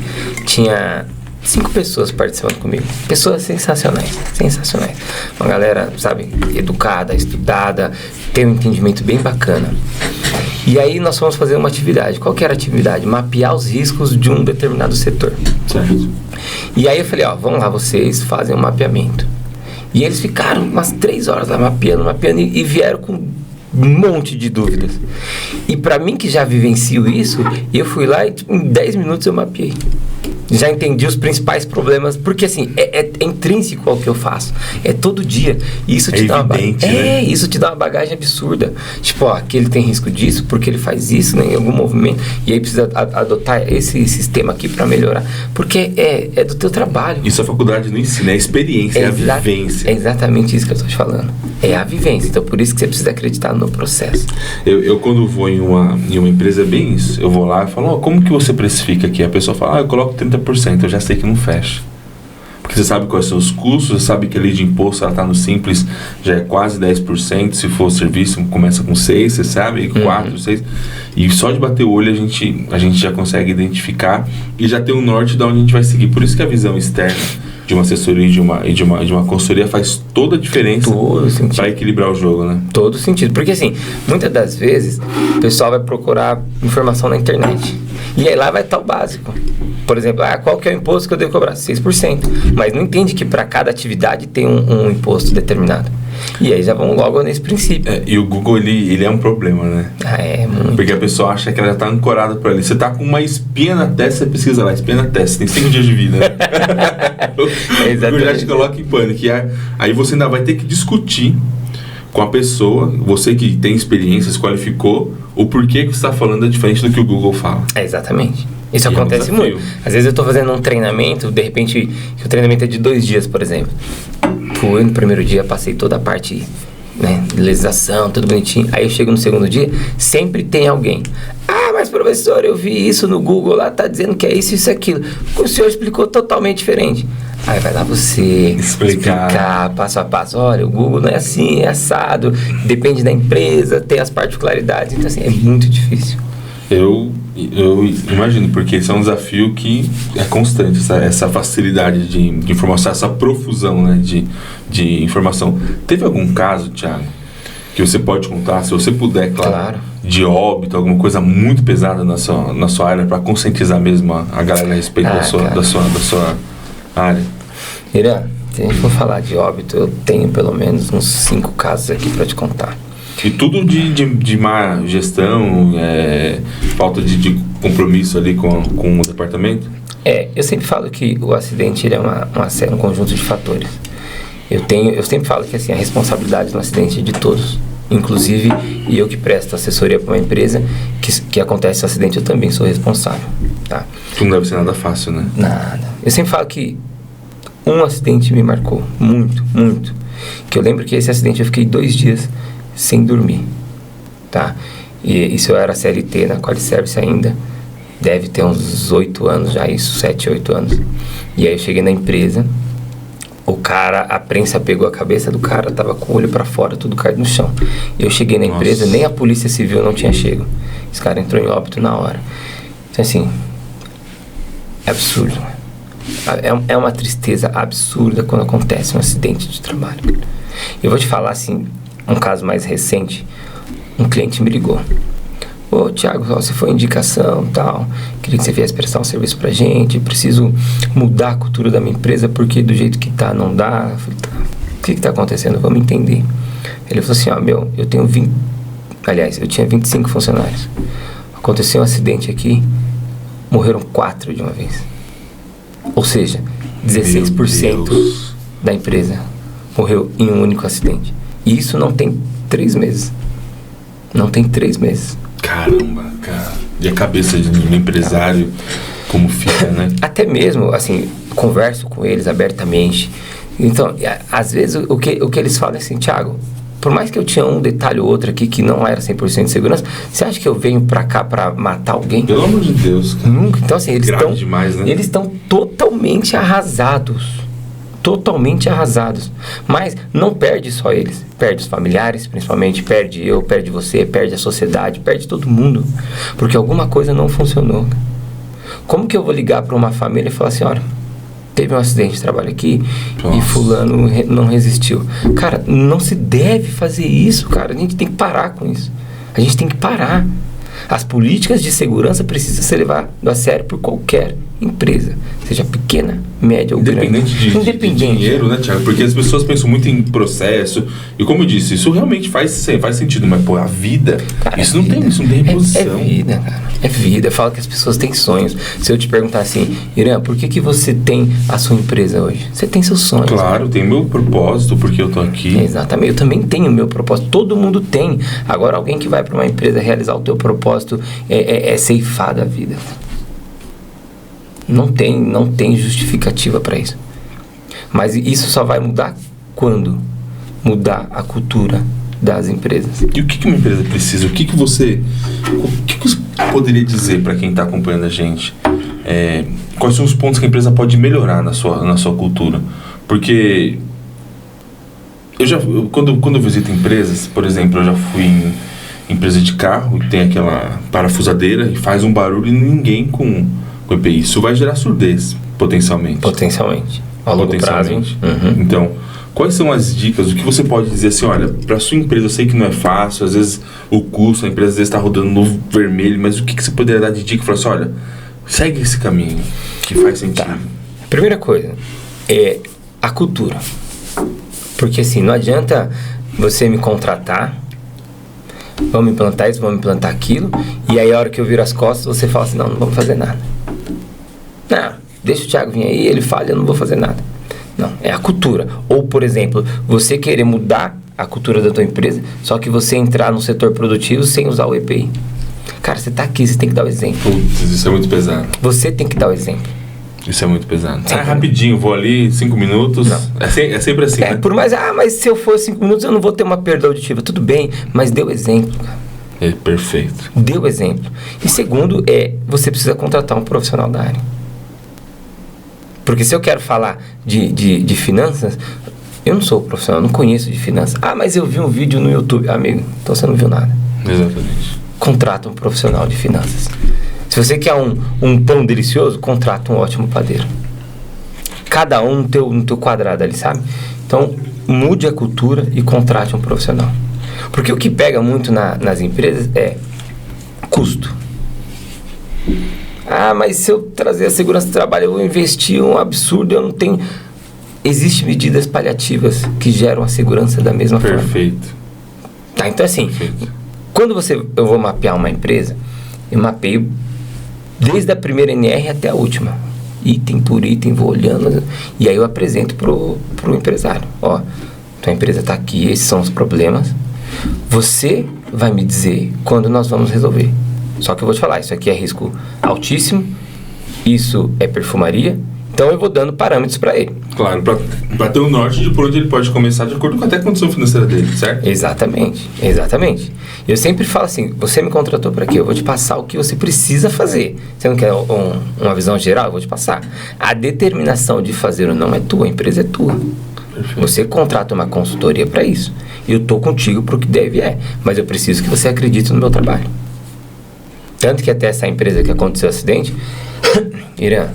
Tinha 5 pessoas participando comigo. Pessoas sensacionais, sensacionais. Uma galera, sabe, educada, estudada, tem um entendimento bem bacana. E aí nós fomos fazer uma atividade. Qual que era a atividade? Mapear os riscos de um determinado setor. Certo. E aí eu falei, vamos lá, vocês fazem um mapeamento. E eles ficaram umas 3 horas lá mapeando e vieram com um monte de dúvidas. E para mim que já vivencio isso, eu fui lá e em 10 minutos eu mapeei. Já entendi os principais problemas, porque assim, é intrínseco ao que eu faço. É todo dia. E isso te dá evidente, né? isso te dá uma bagagem absurda. Tipo, ó, aqui ele tem risco disso, porque ele faz isso, né, em algum movimento, e aí precisa adotar esse sistema aqui para melhorar. Porque é do teu trabalho. Isso a faculdade não ensina, é a experiência, é a vivência. É exatamente isso que eu estou te falando. É a vivência. Então, por isso que você precisa acreditar no processo. Eu quando vou em uma empresa, é bem isso. Eu vou lá e falo, como que você precifica aqui? A pessoa fala, eu coloco 30%, eu já sei que não fecha. Porque você sabe quais são os custos, você sabe que a lei de imposto, ela tá no Simples, já é quase 10%, se for serviço, começa com 6%, você sabe, 4%, 6%. E só de bater o olho a gente já consegue identificar e já tem um norte de onde a gente vai seguir. Por isso que a visão externa de uma assessoria e de uma consultoria faz toda a diferença para equilibrar o jogo, né? Todo sentido. Porque assim, muitas das vezes o pessoal vai procurar informação na internet. E aí lá vai estar o básico. Por exemplo, qual que é o imposto que eu devo cobrar? 6%. Mas não entende que para cada atividade tem um imposto determinado. E aí já vão logo nesse princípio. E o Google, ele é um problema, né? Muito. Porque a pessoa acha que ela já está ancorada por ali. Você está com uma espinha na testa, você pesquisa lá, espinha na testa. Tem 5 dias de vida. O Google já te coloca em pânico. Aí você ainda vai ter que discutir com a pessoa, você que tem experiência, se qualificou, o porquê que você está falando é diferente do que o Google fala. Exatamente. Isso acontece muito. Às vezes eu estou fazendo um treinamento, de repente, o treinamento é de 2 dias, por exemplo. Fui no primeiro dia, passei toda a parte, né, de legislação, tudo bonitinho. Aí eu chego no segundo dia, sempre tem alguém. Mas professor, eu vi isso no Google, lá tá dizendo que é isso, isso e aquilo. O senhor explicou totalmente diferente. Aí vai lá você explicar passo a passo. Olha, o Google não é assim, é assado, depende da empresa, tem as particularidades. Então assim, é muito difícil. Eu imagino, porque esse é um desafio que é constante, essa facilidade de informação, essa profusão, né, de informação. Teve algum caso, Thiago, que você pode contar, se você puder, claro. De óbito, alguma coisa muito pesada na sua área, para conscientizar mesmo a galera a respeito da sua área? Irã, se a gente for falar de óbito, eu tenho pelo menos uns 5 casos aqui para te contar. E tudo de má gestão, falta de compromisso ali com o departamento? Eu sempre falo que o acidente ele é um conjunto de fatores. Eu sempre falo que assim, a responsabilidade no acidente é de todos. Inclusive, eu que presto assessoria para uma empresa que acontece o acidente, eu também sou responsável. Tá? Não deve ser nada fácil, né? Nada. Eu sempre falo que um acidente me marcou muito, muito. Que eu lembro que esse acidente eu fiquei 2 dias sem dormir. Tá? E isso eu era CLT na Qualiservice ainda. Deve ter uns 8 anos já, isso, 7, 8 anos. E aí eu cheguei na empresa. O cara, a prensa pegou a cabeça do cara, tava com o olho pra fora, tudo caído no chão. Eu cheguei na empresa, nem a polícia civil não tinha chego. Esse cara entrou em óbito na hora. Então assim, é absurdo. É uma tristeza absurda quando acontece um acidente de trabalho. Eu vou te falar assim, um caso mais recente, um cliente me ligou. Ô, Thiago, você foi indicação e tal, queria que você viesse prestar um serviço pra gente, preciso mudar a cultura da minha empresa, porque do jeito que tá, não dá. Eu falei, tá, o que tá acontecendo? Vamos entender. Ele falou assim, eu tenho eu tinha 25 funcionários. Aconteceu um acidente aqui, morreram 4 de uma vez. Ou seja, 16% da empresa morreu em um único acidente. E isso não tem 3 meses. Não tem 3 meses. Caramba, cara. E a cabeça de um empresário, como fica, né? Até mesmo, assim, converso com eles abertamente. Então, às vezes, o que eles falam é assim, Thiago, por mais que eu tinha um detalhe ou outro aqui que não era 100% de segurança, você acha que eu venho pra cá pra matar alguém? Pelo amor de Deus, cara. Nunca. Então, assim, eles estão totalmente arrasados. Totalmente arrasados. Mas não perde só eles. Perde os familiares, principalmente. Perde eu, perde você, perde a sociedade, perde todo mundo. Porque alguma coisa não funcionou. Como que eu vou ligar para uma família e falar assim, olha, teve um acidente de trabalho aqui e fulano não resistiu. Cara, não se deve fazer isso, cara. A gente tem que parar com isso. A gente tem que parar. As políticas de segurança precisam ser levadas a sério por qualquer empresa, seja pequena, média ou grande. Independente de dinheiro, né, Thiago? Porque as pessoas pensam muito em processo. E como eu disse, isso realmente faz sentido. Mas, pô, a vida, cara, isso não tem reposição. É vida, cara. É vida. Fala que as pessoas têm sonhos. Se eu te perguntar assim, Irã, por que você tem a sua empresa hoje? Você tem seus sonhos. Claro, né? Tem meu propósito, porque eu tô aqui. Exatamente. Eu também tenho o meu propósito. Todo mundo tem. Agora, alguém que vai para uma empresa realizar o teu propósito é ceifar da vida. Não tem justificativa para isso. Mas isso só vai mudar quando mudar a cultura das empresas. E o que uma empresa precisa? O que você poderia dizer para quem está acompanhando a gente? Quais são os pontos que a empresa pode melhorar na sua cultura? Porque quando eu visito empresas, por exemplo, eu já fui em empresa de carro e tem aquela parafusadeira e faz um barulho e ninguém com EPI. Isso vai gerar surdez, potencialmente. A longo prazo. Uhum. Então, quais são as dicas? O que você pode dizer assim, olha, para sua empresa, eu sei que não é fácil, às vezes o custo, a empresa às vezes está rodando no vermelho, mas o que você poderia dar de dica? Falar assim, olha, segue esse caminho que faz sentido. Tá. Primeira coisa é a cultura. Porque assim, não adianta você me contratar, vamos implantar isso, vamos implantar aquilo, e aí a hora que eu viro as costas, você fala assim, não vamos fazer nada. Não, deixa o Thiago vir aí, ele fala, eu não vou fazer nada. Não, é a cultura. Ou, por exemplo, você querer mudar a cultura da tua empresa, só que você entrar no setor produtivo sem usar o EPI. Cara, você tá aqui, você tem que dar o exemplo. Putz, isso é muito pesado. Você tem que dar o exemplo. Isso é muito pesado. Rapidinho, vou ali, 5 minutos. Não. É sempre assim, né? Por mais, mas se eu for 5 minutos eu não vou ter uma perda auditiva. Tudo bem, mas dê o exemplo, cara. É perfeito. Dê o exemplo. E segundo, você precisa contratar um profissional da área. Porque se eu quero falar de finanças, eu não sou profissional, não conheço de finanças. Mas eu vi um vídeo no YouTube. Amigo, então você não viu nada. Exatamente. Contrata um profissional de finanças. Se você quer um pão delicioso, contrata um ótimo padeiro. Cada um no teu quadrado ali, sabe? Então, mude a cultura e contrate um profissional. Porque o que pega muito nas empresas é custo. Mas se eu trazer a segurança do trabalho, eu vou investir um absurdo, eu não tenho... Existem medidas paliativas que geram a segurança da mesma forma. Perfeito. Tá, então assim, quando eu vou mapear uma empresa, eu mapeio desde a primeira NR até a última. Item por item, vou olhando, e aí eu apresento pro empresário. Ó, tua empresa tá aqui, esses são os problemas. Você vai me dizer quando nós vamos resolver. Só que eu vou te falar, isso aqui é risco altíssimo, isso é perfumaria, então eu vou dando parâmetros para ele. Claro, para ter um norte de por onde ele pode começar de acordo com até a condição financeira dele, certo? Exatamente. Eu sempre falo assim, você me contratou para quê? Eu vou te passar o que você precisa fazer. Você não quer uma visão geral? Eu vou te passar. A determinação de fazer ou não é tua, a empresa é tua. Perfeito. Você contrata uma consultoria para isso. Eu estou contigo para o que deve mas eu preciso que você acredite no meu trabalho. Tanto que até essa empresa que aconteceu o acidente, Irã,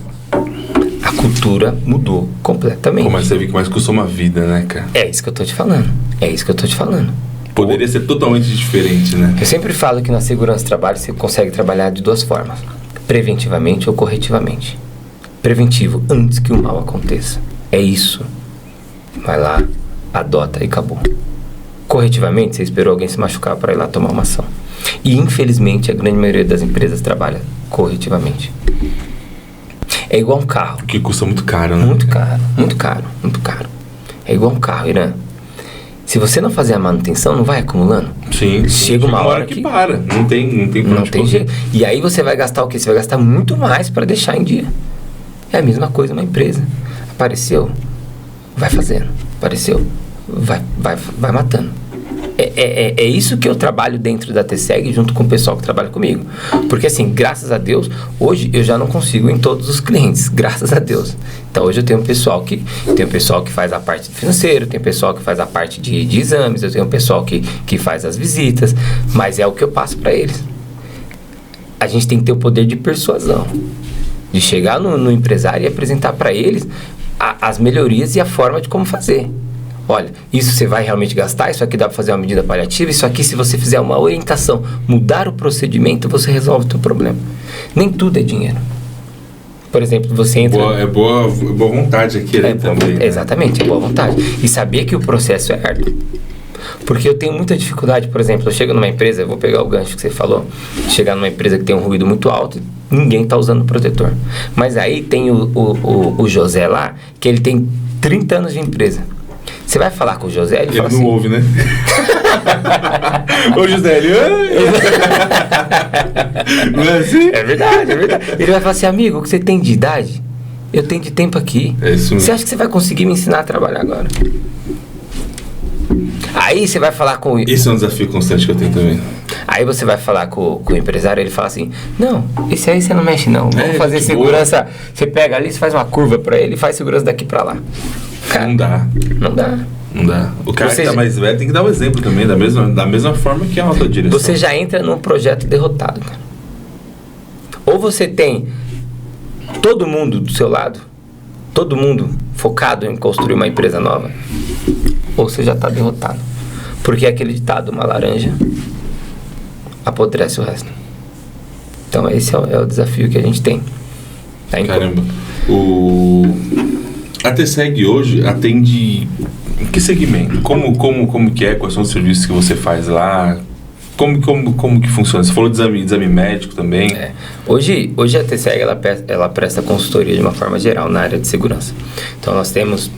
a cultura mudou completamente. Mas você vê que mais custou uma vida, né, cara? É isso que eu tô te falando. Poderia ser totalmente diferente, né? Eu sempre falo que na segurança do trabalho você consegue trabalhar de duas formas. Preventivamente ou corretivamente. Preventivo, antes que o mal aconteça. É isso. Vai lá, adota e acabou. Corretivamente, você esperou alguém se machucar para ir lá tomar uma ação. E infelizmente a grande maioria das empresas trabalha corretivamente. É igual um carro. Que custa muito caro, né? Muito caro. É igual um carro, Irã. Se você não fazer a manutenção, não vai acumulando? Sim. Chega uma hora que para. Não tem jeito. E aí você vai gastar o quê? Você vai gastar muito mais para deixar em dia. É a mesma coisa uma empresa. Apareceu, vai fazendo. Apareceu, vai matando. É isso que eu trabalho dentro da TSEG junto com o pessoal que trabalha comigo. Porque assim, graças a Deus, hoje eu já não consigo em todos os clientes, graças a Deus. Então hoje eu tenho um pessoal que faz a parte financeira, tem pessoal que faz a parte de exames, eu tenho um pessoal que faz as visitas, mas é o que eu passo para eles. A gente tem que ter o poder de persuasão, de chegar no empresário e apresentar para eles as melhorias e a forma de como fazer. Olha, isso você vai realmente gastar, isso aqui dá para fazer uma medida paliativa, isso aqui se você fizer uma orientação, mudar o procedimento, você resolve o teu problema. Nem tudo é dinheiro. Por exemplo, você entra... É boa vontade aqui também. Né? Exatamente, é boa vontade. E saber que o processo é árduo. Porque eu tenho muita dificuldade, por exemplo, eu chego numa empresa, eu vou pegar o gancho que você falou, chegar numa empresa que tem um ruído muito alto, ninguém está usando protetor. Mas aí tem o José lá, que ele tem 30 anos de empresa. Você vai falar com o José, ele fala não assim... ouve, né? Ô José, não é assim? É verdade. Ele vai falar assim, amigo, o que você tem de idade? Eu tenho de tempo aqui. É isso mesmo. Você acha que você vai conseguir me ensinar a trabalhar agora? Aí você vai falar com... Esse é um desafio constante que eu tenho também. Aí você vai falar com o empresário, ele fala assim, não, esse aí você não mexe não, vamos fazer segurança, boa. Você pega ali, você faz uma curva pra ele e faz segurança daqui pra lá. Cara, não dá. Não dá. O cara que tá mais velho tem que dar o exemplo também, da mesma forma que a autodireção. Você já entra num projeto derrotado, cara. Ou você tem todo mundo do seu lado, todo mundo focado em construir uma empresa nova, ou você já está derrotado. Porque é aquele ditado, uma laranja apodrece o resto. Então esse é o desafio que a gente tem. Caramba. A TSEG hoje atende em que segmento? Como que é? Quais são os serviços que você faz lá? Como que funciona? Você falou de exame médico também. Hoje a TSEG ela presta consultoria de uma forma geral na área de segurança. Então nós temos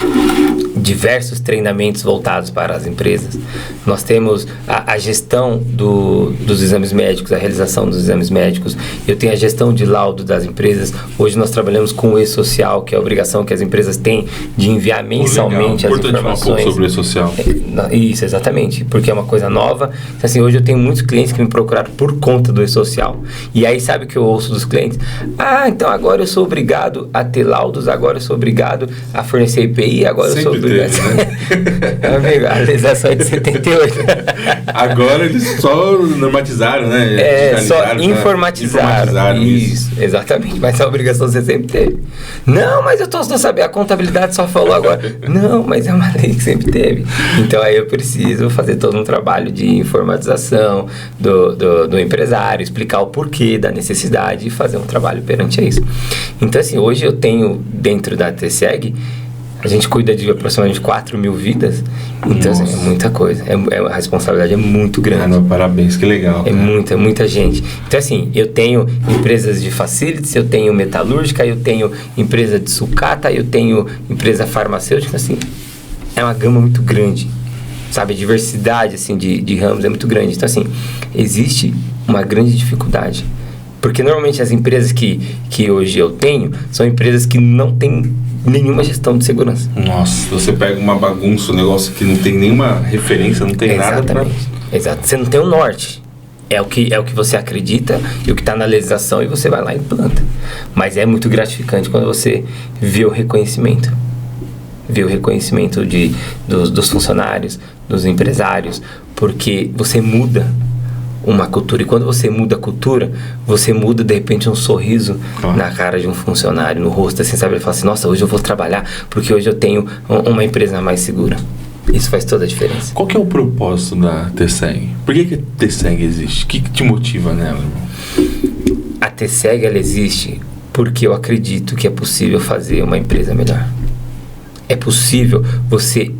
diversos treinamentos voltados para as empresas. Nós temos a gestão dos exames médicos, a realização dos exames médicos. Eu tenho a gestão de laudo das empresas. Hoje nós trabalhamos com o e-social, que é a obrigação que as empresas têm de enviar mensalmente as informações. Importante falar um pouco sobre o e-social. Isso, exatamente, porque é uma coisa nova. Então, assim, hoje eu tenho muitos clientes que me procuraram por conta do e-social. E aí, sabe o que eu ouço dos clientes? Então agora eu sou obrigado a ter laudos, agora eu sou obrigado a fornecer IPI, agora eu sou obrigado... Amigo, a legislação é de 78. Agora eles só normatizaram, né? Só informatizaram. Isso, exatamente. Mas a obrigação você sempre teve. Não, mas eu tô sabendo, a contabilidade só falou agora. Não, mas é uma lei que sempre teve. Então aí eu preciso fazer todo um trabalho de informatização do empresário, explicar o porquê da necessidade e fazer um trabalho perante isso. Então assim, hoje eu tenho dentro da TSEG, a gente cuida de aproximadamente 4 mil vidas. Então, assim, é muita coisa. A responsabilidade é muito grande. Parabéns, que legal. É muita gente. Então, assim, eu tenho empresas de facilities, eu tenho metalúrgica, eu tenho empresa de sucata, eu tenho empresa farmacêutica, assim. É uma gama muito grande. Sabe, a diversidade, assim, de ramos é muito grande. Então, assim, existe uma grande dificuldade. Porque, normalmente, as empresas que hoje eu tenho são empresas que não têm nenhuma gestão de segurança. Nossa, você pega uma bagunça, um negócio que não tem nenhuma referência, não tem nada pra... Exato, você não tem o norte. É o que você acredita e o que está na legislação e você vai lá e implanta. Mas é muito gratificante quando você vê o reconhecimento. Vê o reconhecimento dos funcionários, dos empresários, porque você muda uma cultura. E quando você muda a cultura, você muda, de repente, um sorriso na cara de um funcionário, no rosto, assim, sabe? Ele fala assim, nossa, hoje eu vou trabalhar porque hoje eu tenho uma empresa mais segura. Isso faz toda a diferença. Qual que é o propósito da TSEG? Por que a TSEG existe? O que te motiva nela, irmão? A TSEG, ela existe porque eu acredito que é possível fazer uma empresa melhor. É possível você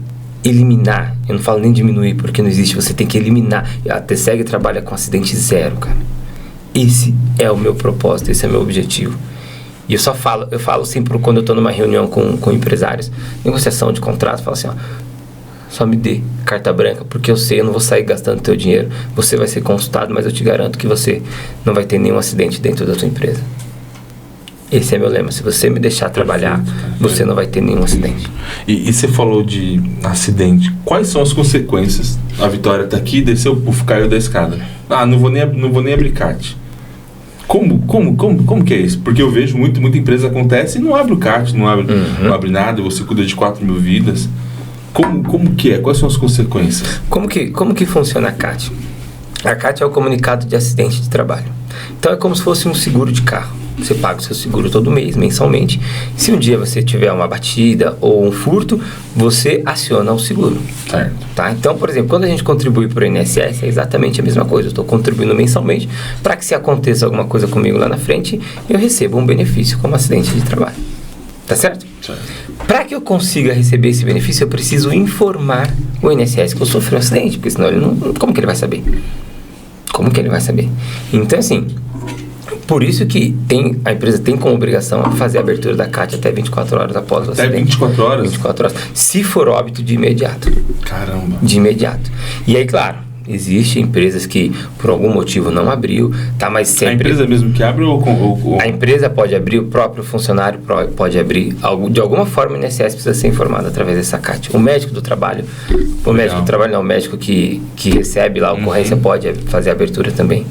eliminar, eu não falo nem diminuir porque não existe, você tem que eliminar. A TSEG trabalha com acidente zero, cara. Esse é o meu propósito, esse é o meu objetivo. E eu falo sempre quando eu estou numa reunião com empresários, negociação de contrato, falo assim, só me dê carta branca, porque eu sei, eu não vou sair gastando teu dinheiro, você vai ser consultado, mas eu te garanto que você não vai ter nenhum acidente dentro da tua empresa. Esse é meu lema. Se você me deixar trabalhar, você não vai ter nenhum acidente. E você falou de acidente. Quais são as consequências? A Vitória tá aqui, desceu, caiu da escada. Não vou nem abrir CAT. Como que é isso? Porque eu vejo muita empresa acontece e não abre o CAT, não abre nada, você cuida de 4 mil vidas. Como que é? Quais são as consequências? Como que funciona a CAT? A CAT é o comunicado de acidente de trabalho. Então é como se fosse um seguro de carro. Você paga o seu seguro todo mês, mensalmente. Se um dia você tiver uma batida ou um furto, você aciona o seguro. Certo. Tá? Então, por exemplo, quando a gente contribui para o INSS, é exatamente a mesma coisa. Eu estou contribuindo mensalmente para que, se aconteça alguma coisa comigo lá na frente, eu receba um benefício como acidente de trabalho. Tá certo? Certo. Para que eu consiga receber esse benefício, eu preciso informar o INSS que eu sofri um acidente, porque senão ele não... Como que ele vai saber? Como que ele vai saber? Então, assim... Por isso que a empresa tem como obrigação fazer a abertura da CAT até 24 horas após o acidente. Até 24 horas? 24 horas. Se for óbito, de imediato. Caramba. De imediato. E aí, claro, existem empresas que por algum motivo não abriu, tá? Mas sempre... A empresa mesmo que abre ou... A empresa pode abrir, o próprio funcionário pode abrir. De alguma forma, o INSS precisa ser informado através dessa CAT. O médico do trabalho, o médico que recebe lá a ocorrência pode fazer a abertura também.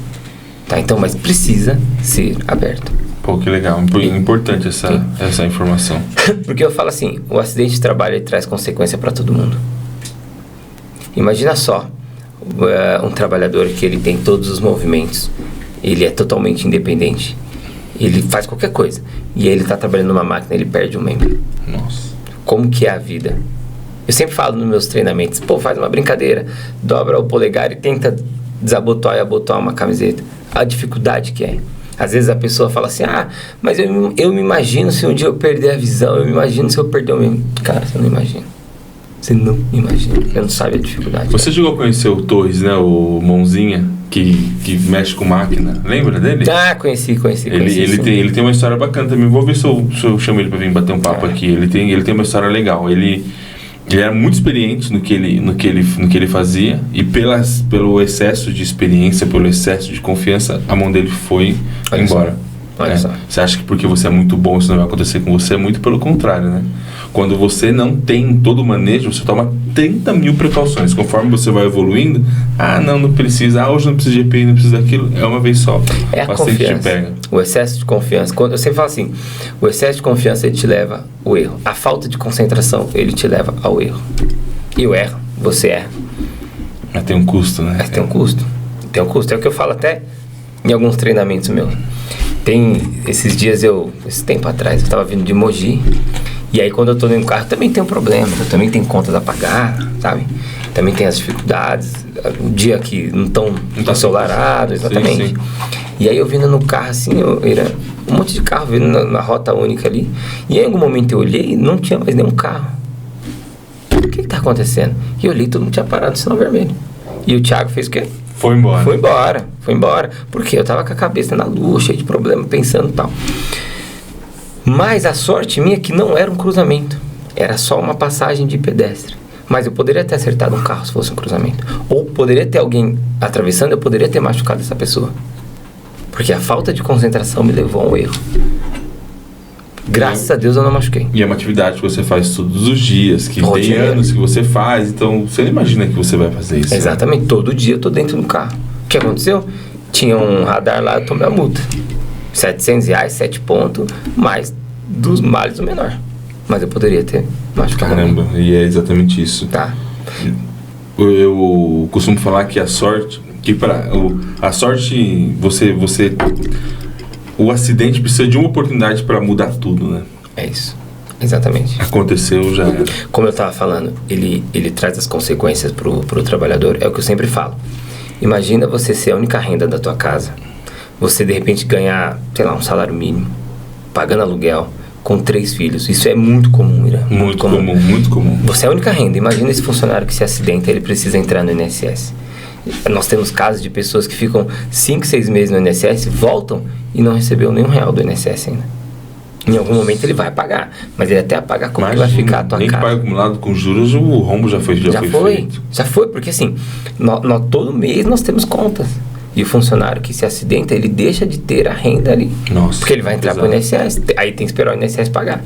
Tá, então, mas precisa ser aberto. Pô, que legal. Importante essa informação. Porque eu falo assim, o acidente de trabalho ele traz consequência para todo mundo. Imagina só, um trabalhador que ele tem todos os movimentos, ele é totalmente independente, ele faz qualquer coisa, e ele está trabalhando numa máquina, ele perde um membro. Nossa. Como que é a vida? Eu sempre falo nos meus treinamentos, faz uma brincadeira, dobra o polegar e tenta desabotoar e abotoar uma camiseta. A dificuldade que é. Às vezes a pessoa fala assim, mas eu me imagino se um dia eu perder a visão, eu me imagino se eu perder o meu... Cara, você não imagina. Você não imagina. Você não sabe a dificuldade. Você chegou a conhecer o Torres, né? O Mãozinha, que mexe com máquina. Lembra dele? Conheci. Ele tem uma história bacana também. Vou ver se eu chamo ele pra vir bater um papo aqui. Ele tem uma história legal. Ele era muito experiente no que ele fazia, e pelo excesso de experiência, pelo excesso de confiança, a mão dele foi embora. Olha só. Você acha que porque você é muito bom isso não vai acontecer com você? É muito pelo contrário, né? Quando você não tem todo o manejo, você toma 30 mil precauções. Conforme você vai evoluindo, não precisa, hoje não precisa de EPI, não precisa daquilo, é uma vez só. É a confiança. Te pega. O excesso de confiança. Eu sempre falo assim, o excesso de confiança ele te leva ao erro. A falta de concentração, ele te leva ao erro. E o erro, você erra. Mas tem um custo, né? Tem um custo. É o que eu falo até em alguns treinamentos meus. Esse tempo atrás, eu estava vindo de Mogi. E aí, quando eu tô dentro do carro, também tem um problema. Eu também tenho contas a pagar, sabe? Também tem as dificuldades. Um dia que não tão ensolarado, exatamente. Sim. E aí, eu vindo no carro, assim, era um monte de carro vindo na rota única ali. E aí, em algum momento, eu olhei e não tinha mais nenhum carro. O que tá acontecendo? E eu olhei, todo mundo tinha parado no sinal vermelho. E o Thiago fez o quê? Foi embora. Foi embora. Porque eu tava com a cabeça na lua, cheio de problema, pensando e tal. Mas a sorte minha é que não era um cruzamento. Era só uma passagem de pedestre. Mas eu poderia ter acertado um carro se fosse um cruzamento. Ou poderia ter alguém atravessando, eu poderia ter machucado essa pessoa. Porque a falta de concentração me levou a um erro. Graças a Deus eu não machuquei. E é uma atividade que você faz todos os dias, que tem anos que você faz, então você não imagina que você vai fazer isso. Exatamente, né? Todo dia eu tô dentro do carro. O que aconteceu? Tinha um radar lá, eu tomei a multa. R$700, 7 pontos, mais dos males o menor. Mas eu poderia ter machucado. Caramba, e é exatamente isso. Tá. Eu costumo falar que a sorte, o acidente precisa de uma oportunidade para mudar tudo, né? É isso, exatamente. Aconteceu, já era. Como eu estava falando, ele traz as consequências pro trabalhador, é o que eu sempre falo. Imagina você ser a única renda da tua casa. Você de repente ganhar, sei lá, um salário mínimo, pagando aluguel, com 3 filhos. Isso é muito comum, Ira. Muito comum. Você é a única renda. Imagina esse funcionário que se acidenta, ele precisa entrar no INSS. Nós temos casos de pessoas que ficam 5, 6 meses no INSS, voltam e não recebeu nenhum real do INSS ainda. Em algum momento ele vai pagar, mas ele até pagar como que vai ficar a tua casa. Nem que paga acumulado com juros, o rombo já foi feito. Já foi, porque assim, todo mês nós temos contas. E o funcionário que se acidenta, ele deixa de ter a renda ali. Nossa, porque ele vai entrar para o INSS, aí tem que esperar o INSS pagar.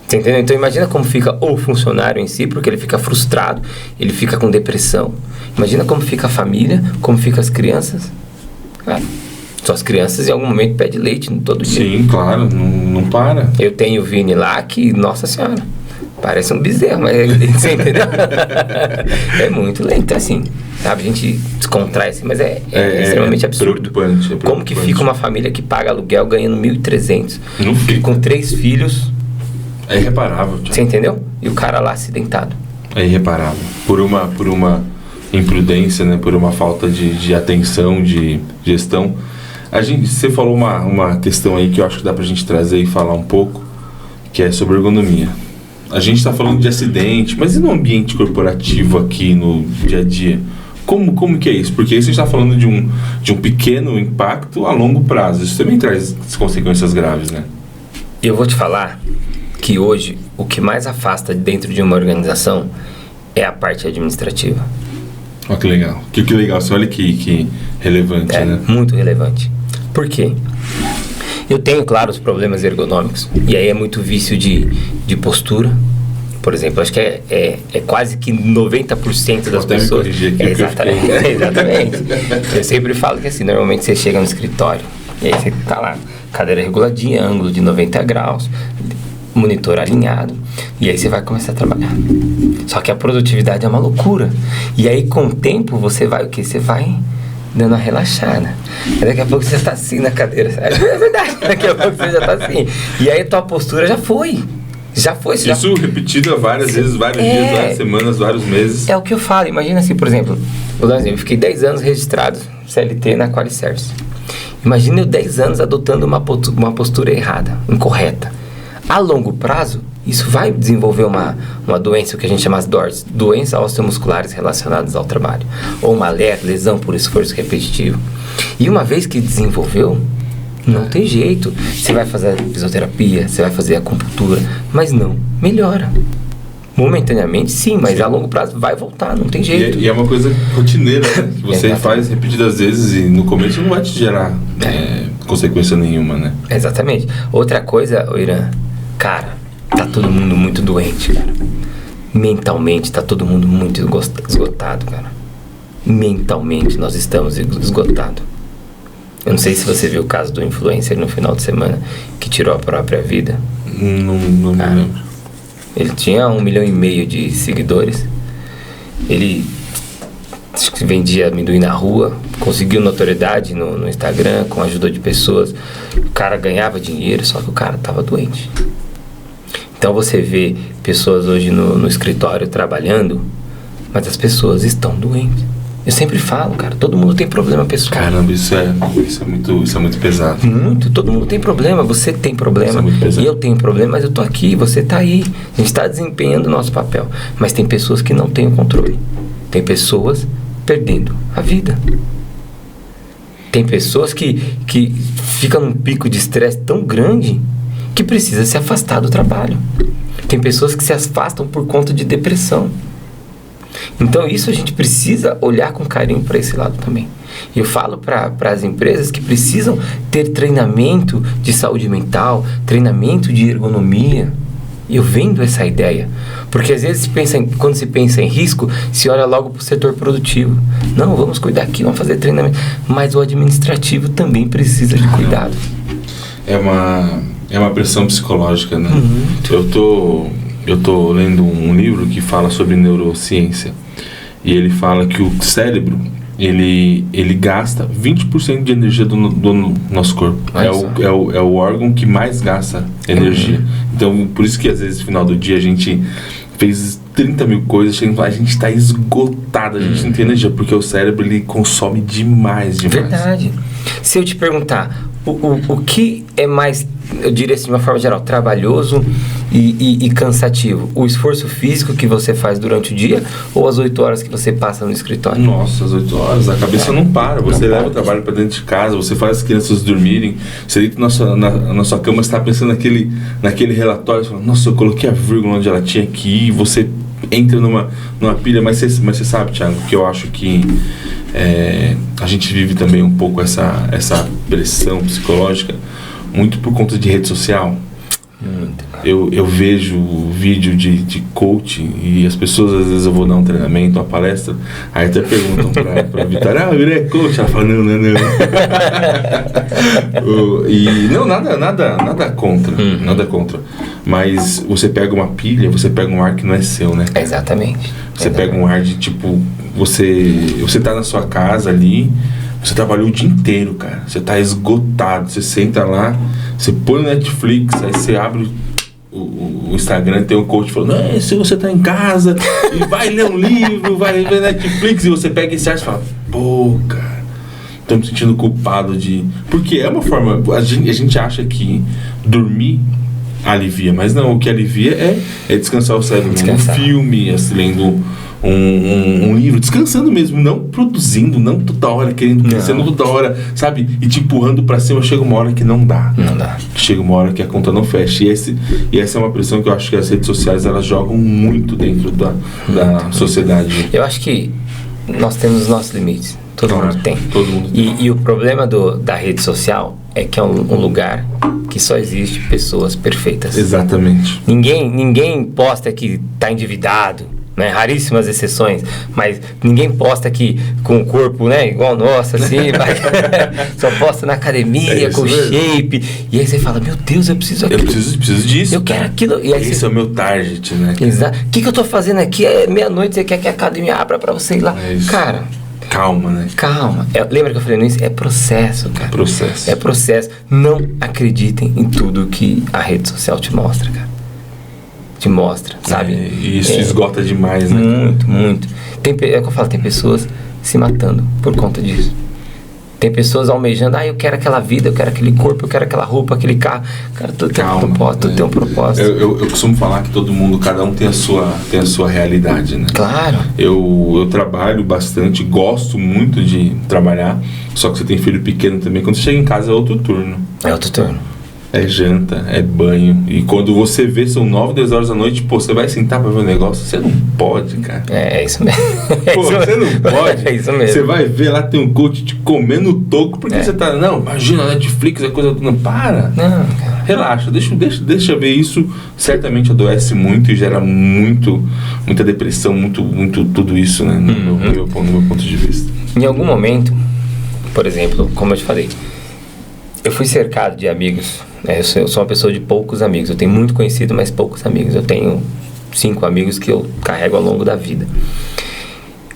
Você entendeu? Então imagina como fica o funcionário em si, porque ele fica frustrado, ele fica com depressão. Imagina como fica a família, como fica as crianças. Cara, suas crianças em algum momento pedem leite todo dia. Sim, claro, não para. Eu tenho o Vini lá que, nossa senhora, Parece um bezerro, mas você entendeu? É muito lento, assim. Sabe, a gente descontrai assim, mas é extremamente absurdo. Preocupante. Como que fica uma família que paga aluguel ganhando 1.300? Não fica. Com 3 filhos. É irreparável, Thiago. Você entendeu? E o cara lá acidentado. É irreparável. Por uma imprudência, né? Por uma falta de atenção, de gestão. Você falou uma questão aí que eu acho que dá pra gente trazer e falar um pouco, que é sobre ergonomia. A gente está falando de acidente, mas e no ambiente corporativo aqui, no dia a dia? Como que é isso? Porque isso a gente está falando de um pequeno impacto a longo prazo. Isso também traz consequências graves, né? Eu vou te falar que hoje o que mais afasta dentro de uma organização é a parte administrativa. Olha que legal. Que legal. Você olha que relevante, né? Muito relevante. Por quê? Eu tenho, claro, os problemas ergonômicos. E aí é muito vício de postura. Por exemplo, acho que é quase que 90% das pessoas... Exatamente. Eu sempre falo que assim, normalmente você chega no escritório, e aí você tá lá, cadeira reguladinha, ângulo de 90 graus, monitor alinhado, e aí você vai começar a trabalhar. Só que a produtividade é uma loucura. E aí, com o tempo, você vai o quê? Você vai dando uma relaxada. Aí daqui a pouco você tá assim na cadeira. É verdade, daqui a pouco você já tá assim. E aí a tua postura já foi. Isso repetido várias vezes, vários dias, várias semanas, vários meses. É o que eu falo. Imagina assim, por exemplo, vou dar um exemplo. Eu fiquei 10 anos registrado CLT na Qualiservice. Imagina eu 10 anos adotando uma postura errada, incorreta. A longo prazo, isso vai desenvolver uma doença, o que a gente chama de DORS, doenças osteomusculares relacionadas ao trabalho, ou uma lesão por esforço repetitivo. E uma vez que desenvolveu, não tem jeito. Você vai fazer a fisioterapia, você vai fazer a acupuntura, mas não melhora. Momentaneamente, sim, mas a longo prazo vai voltar, não tem jeito. E é uma coisa rotineira, né? Que você faz repetidas vezes e no começo não vai te gerar consequência nenhuma, né? Exatamente. Outra coisa, Irã, cara, tá todo mundo muito doente, cara. Mentalmente tá todo mundo muito esgotado, cara. Mentalmente nós estamos esgotados. Eu não sei se você viu o caso do influencer no final de semana que tirou a própria vida. Não me lembro. Ele tinha 1,5 milhão de seguidores. Ele vendia amendoim na rua, conseguiu notoriedade no Instagram com a ajuda de pessoas. O cara ganhava dinheiro, só que o cara tava doente. Então você vê pessoas hoje no escritório trabalhando, mas as pessoas estão doentes. Eu sempre falo, cara, todo mundo tem problema pessoal. Caramba, isso é muito pesado. Muito, todo mundo tem problema, você tem problema, isso é muito pesado. Eu tenho problema, mas eu tô aqui, você tá aí. A gente tá desempenhando o nosso papel. Mas tem pessoas que não têm o controle. Tem pessoas perdendo a vida. Tem pessoas que ficam num pico de estresse tão grande que precisa se afastar do trabalho. Tem pessoas que se afastam por conta de depressão. Então isso a gente precisa olhar com carinho para esse lado também. E eu falo para as empresas que precisam ter treinamento de saúde mental, treinamento de ergonomia. Eu vendo essa ideia. Porque às vezes quando se pensa em risco, se olha logo para o setor produtivo. Não, vamos cuidar aqui, vamos fazer treinamento. Mas o administrativo também precisa de cuidado. É uma pressão psicológica, né? Eu tô lendo um livro que fala sobre neurociência. E ele fala que o cérebro, ele gasta 20% de energia do nosso corpo. É o órgão que mais gasta energia. Então, por isso que às vezes no final do dia a gente fez 30 mil coisas, a gente está esgotado, a gente não tem energia, porque o cérebro ele consome demais. Verdade. Se eu te perguntar, o que é mais, eu diria assim de uma forma geral, trabalhoso e cansativo? O esforço físico que você faz durante o dia ou as 8 horas que você passa no escritório? Nossa, as 8 horas, a cabeça não para. Você leva o trabalho para dentro de casa, você faz as crianças dormirem, você deita na sua cama, você está pensando naquele relatório, você fala, nossa, eu coloquei a vírgula onde ela tinha que ir, você entra numa pilha, mas você sabe, Thiago, que eu acho que a gente vive também um pouco essa pressão psicológica muito por conta de rede social. Muito, cara. eu vejo vídeo de coaching e as pessoas, às vezes eu vou dar um treinamento, uma palestra, aí até perguntam pra Vitória, ele é coach? Ela fala, não. E não, nada contra, nada contra. Mas você pega uma pilha, você pega um ar que não é seu, né? Exatamente. Você pega um ar de tipo, você tá na sua casa ali, você trabalhou o dia inteiro, cara. Você tá esgotado, você senta lá, você põe o Netflix, aí você abre o Instagram, tem um coach falando, se você tá em casa e vai ler um livro, vai ver Netflix, e você pega esse ar e fala, pô, cara, tô me sentindo culpado de... Porque é uma forma, a gente acha que dormir alivia, mas não, o que alivia é descansar o cérebro, um filme, lendo um livro, descansando mesmo, não produzindo, não toda hora querendo crescer, não toda hora, sabe, e te empurrando pra cima. Chega uma hora que não dá, chega uma hora que a conta não fecha, e essa é uma pressão que eu acho que as redes sociais, elas jogam muito dentro da sociedade. Eu acho que nós temos os nossos limites, todo mundo tem. E o problema da rede social é que é um lugar que só existe pessoas perfeitas. Exatamente. Ninguém posta que tá endividado, né? Raríssimas exceções, mas ninguém posta que com o corpo, né, igual o nosso, assim, só posta na academia, com shape, e aí você fala, meu Deus, eu preciso aquilo. Eu preciso disso. Eu quero aquilo. E aí esse é o meu target, né? Exato. O que eu tô fazendo aqui? É meia-noite, você quer que a academia abra pra você ir lá. Cara... Calma, né? Calma. Lembra que eu falei nisso? É processo, cara. É processo. Não acreditem em tudo que a rede social te mostra, cara. Te mostra, sabe? E isso esgota demais, né? Muito. É o que eu falo, tem pessoas se matando por conta disso. Tem pessoas almejando, eu quero aquela vida, eu quero aquele corpo, eu quero aquela roupa, aquele carro. Cara, tudo tem um propósito. Eu costumo falar que todo mundo, cada um tem a sua realidade, né? Claro. Eu trabalho bastante, gosto muito de trabalhar, só que você tem filho pequeno também. Quando você chega em casa é outro turno. É janta, é banho. E quando você vê, são 9, 10 horas da noite, pô, você vai sentar pra ver o negócio? Você não pode, cara. É isso mesmo. Pô, você não pode. É isso mesmo. Você vai ver lá, tem um coach te comendo o toco, porque você tá... Não, imagina, Netflix, é coisa... Não, para. Não, cara. Relaxa, deixa ver isso. Certamente adoece muito e gera muita depressão, muito tudo isso, né? No meu ponto de vista. Em algum momento, por exemplo, como eu te falei, eu fui cercado de amigos. Eu sou uma pessoa de poucos amigos. Eu tenho muito conhecido, mas poucos amigos. Eu tenho 5 amigos que eu carrego ao longo da vida.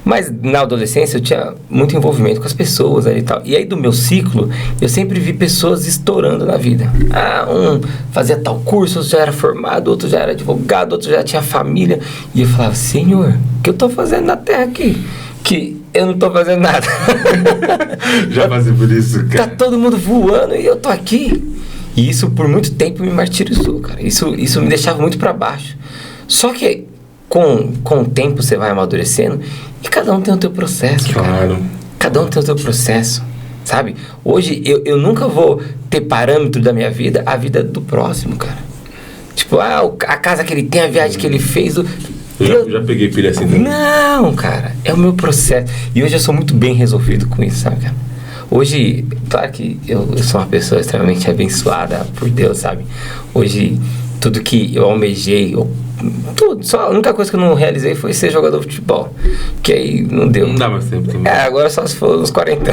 Mas na adolescência eu tinha muito envolvimento com as pessoas ali e tal. E aí do meu ciclo, eu sempre vi pessoas estourando na vida. Um fazia tal curso, outro já era formado, outro já era advogado, outro já tinha família. E eu falava, Senhor, o que eu tô fazendo na terra aqui? Que eu não tô fazendo nada. Já passei por isso, cara. Tá todo mundo voando e eu tô aqui. E isso por muito tempo me martirizou, cara. Isso me deixava muito pra baixo. Só que com o tempo você vai amadurecendo e cada um tem o teu processo, claro. Cara. Cada um tem o teu processo, sabe? Hoje eu nunca vou ter parâmetro da minha vida, a vida do próximo, cara. Tipo, a casa que ele tem, a viagem que ele fez... Eu já peguei pilha assim também. Não, cara, é o meu processo. E hoje eu sou muito bem resolvido com isso, sabe, cara? Hoje, claro que eu sou uma pessoa extremamente abençoada por Deus, sabe? Hoje, tudo que eu almejei, tudo, só a única coisa que eu não realizei foi ser jogador de futebol. Que aí não deu. Não dá mais tempo também. Agora só se for uns 40.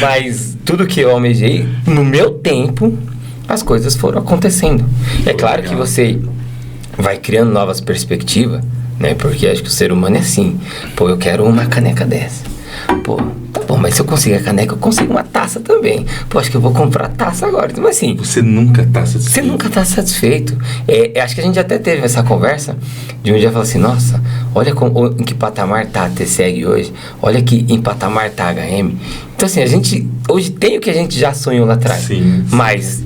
Mas tudo que eu almejei, no meu tempo, as coisas foram acontecendo. É claro que você vai criando novas perspectivas, né? Porque acho que o ser humano é assim. Pô, eu quero uma caneca dessa. Pô, tá bom, mas se eu conseguir a caneca, eu consigo uma taça também. Pô, acho que eu vou comprar taça agora. Então, assim... Você nunca tá satisfeito. Você nunca tá satisfeito. Acho que a gente até teve essa conversa de um dia falar assim, nossa, olha em que patamar tá a TSEG hoje. Olha que em patamar tá a HM. Então, assim, a gente hoje tem o que a gente já sonhou lá atrás. Sim. Mas...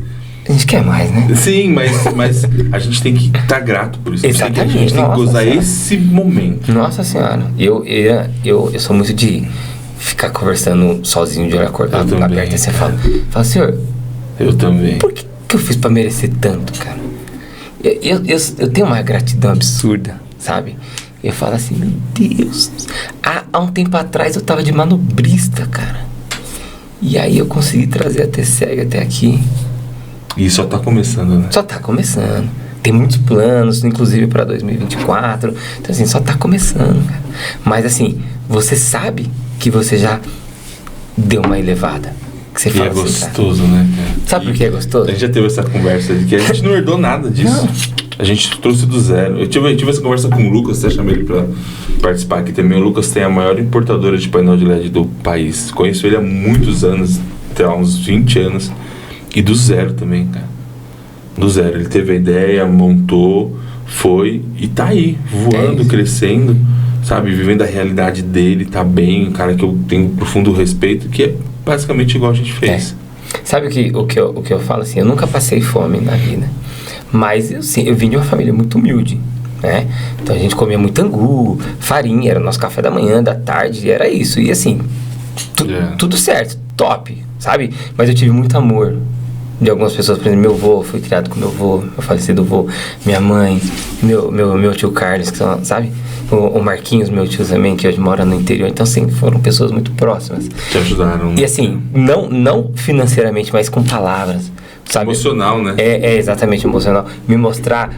a gente quer mais, né? Sim, mas a gente tem que estar grato por isso. Exatamente. A gente tem que gozar esse momento. Nossa Senhora. Eu sou muito de ficar conversando sozinho, de olhar acordado, aberto, assim, fala, Senhor... Eu também. Por que eu fiz pra merecer tanto, cara? Eu tenho uma gratidão absurda, sabe? Eu falo assim, meu Deus... Há um tempo atrás eu tava de manobrista, cara. E aí eu consegui trazer a TSEG até aqui... E só tá começando, né? Só tá começando. Tem muitos planos, inclusive para 2024. Então, assim, só tá começando, cara. Mas, assim, você sabe que você já deu uma elevada. Que você fala é assim, gostoso, cara. né, cara? Sabe por que é gostoso? A gente já teve essa conversa de que a gente não herdou nada disso. Não. A gente trouxe do zero. Eu tive essa conversa com o Lucas, até chamei ele pra participar aqui também. O Lucas tem a maior importadora de painel de LED do país. Conheço ele há muitos anos, até há uns 20 anos. E do zero também, cara. Do zero. Ele teve a ideia, montou, foi e tá aí, voando, crescendo, sabe? Vivendo a realidade dele, tá bem. Um cara que eu tenho profundo respeito, que é basicamente igual a gente fez. Sabe o que eu falo assim? Eu nunca passei fome na vida. Mas eu vim de uma família muito humilde, né? Então a gente comia muito angu, farinha, era o nosso café da manhã, da tarde, era isso. E assim, tudo certo, top, sabe? Mas eu tive muito amor de algumas pessoas. Por exemplo, meu avô, fui criado com meu avô, meu falecido avô, minha mãe, meu tio Carlos, que são, sabe? O Marquinhos, meu tio também, que hoje mora no interior. Então, assim, foram pessoas muito próximas. Te ajudaram. E assim, não financeiramente, mas com palavras. Sabe? Emocional, né? É exatamente emocional. Me mostrar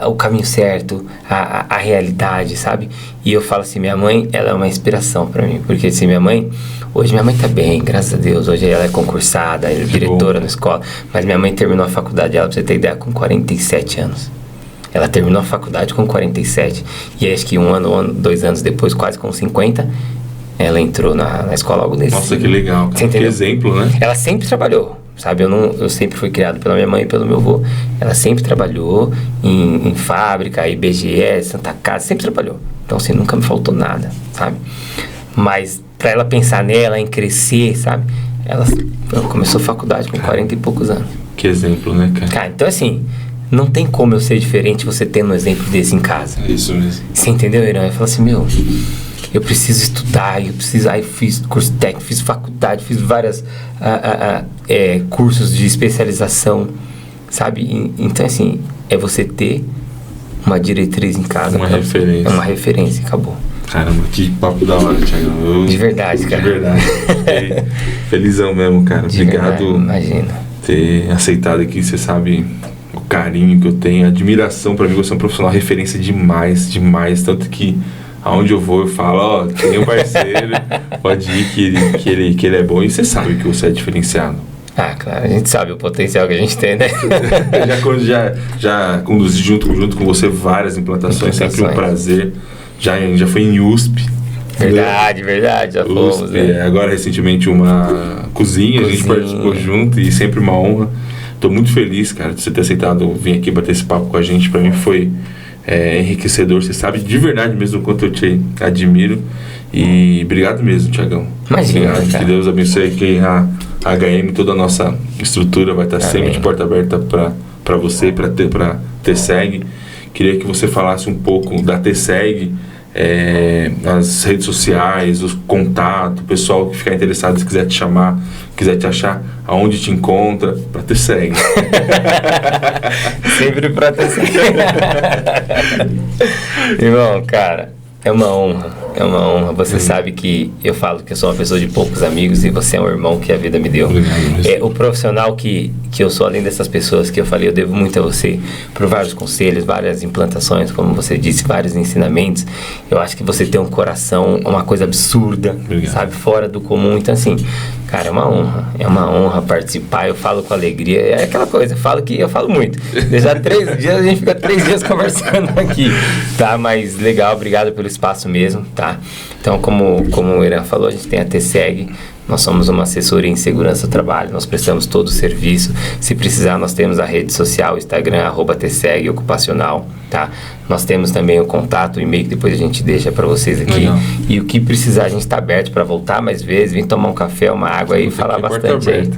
o caminho certo, a realidade, sabe? E eu falo assim, minha mãe, ela é uma inspiração pra mim. Porque assim, hoje minha mãe tá bem, graças a Deus. Hoje ela é concursada, ela é diretora na escola. Mas minha mãe terminou a faculdade dela, pra você ter ideia, com 47 anos. Ela terminou a faculdade com 47. E acho que 2 anos depois, quase com 50, ela entrou na escola algo desse. Nossa, que legal, cara. Que exemplo, né? Ela sempre trabalhou. Sabe, eu sempre fui criado pela minha mãe e pelo meu avô. Ela sempre trabalhou em fábrica, IBGE, Santa Casa, sempre trabalhou. Então, assim, nunca me faltou nada, sabe? Mas pra ela pensar nela, em crescer, sabe? Ela começou a faculdade com 40 e poucos anos. Que exemplo, né, cara? Cara, então assim, não tem como eu ser diferente você tendo um exemplo desse em casa. É isso mesmo. Você entendeu, Irã? Eu falo assim, eu preciso estudar, aí fiz curso técnico, fiz faculdade, fiz vários cursos de especialização, sabe? Então, assim, é você ter uma diretriz em casa. Uma referência. É uma referência, acabou. Caramba, que papo da hora, Thiago. De verdade, cara. De verdade. Felizão mesmo, cara. Obrigado. Imagina. Ter aceitado aqui, você sabe o carinho que eu tenho, a admiração pra mim, você é um profissional referência demais, tanto que aonde eu vou, eu falo, tem um parceiro, pode ir que ele é bom. E você sabe que você é diferenciado. Ah, claro, a gente sabe o potencial que a gente tem, né? já conduzi junto com você várias implantações, sempre um prazer. Já foi em USP. Verdade, já fomos. USP, agora recentemente uma cozinha, a gente participou junto e sempre uma honra. Tô muito feliz, cara, de você ter aceitado vir aqui bater esse papo com a gente. Pra mim foi enriquecedor, você sabe de verdade mesmo o quanto eu te admiro. E obrigado mesmo, Thiagão. Imagina, obrigado, cara. que Deus abençoe aqui a HM, toda a nossa estrutura vai estar sempre de porta aberta para você, para TSEG. Queria que você falasse um pouco da TSEG, as redes sociais, os contatos, o pessoal que ficar interessado, se quiser te chamar, quiser te achar, aonde te encontra, para TSEG. Sempre pra TSEG. Irmão, cara, é uma honra. Você sabe que eu falo que eu sou uma pessoa de poucos amigos e você é um irmão que a vida me deu. O profissional que eu sou, além dessas pessoas que eu falei, eu devo muito a você por vários conselhos, várias implantações, como você disse, vários ensinamentos. Eu acho que você tem um coração, uma coisa absurda, sabe, fora do comum. Então, assim, cara, é uma honra participar. Eu falo com alegria, é aquela coisa, eu falo muito. Já 3 dias, a gente fica 3 dias conversando aqui, tá? Mas legal, obrigado pelo espaço mesmo, tá? Então, como o Irã falou, a gente tem a TSEG, nós somos uma assessoria em segurança do trabalho, nós prestamos todo o serviço. Se precisar, nós temos a rede social, Instagram, @TSEG Ocupacional, tá? Nós temos também o contato, o e-mail, que depois a gente deixa para vocês aqui. Legal. E o que precisar, a gente está aberto para voltar mais vezes, vir tomar um café, uma água aí e falar bastante aí.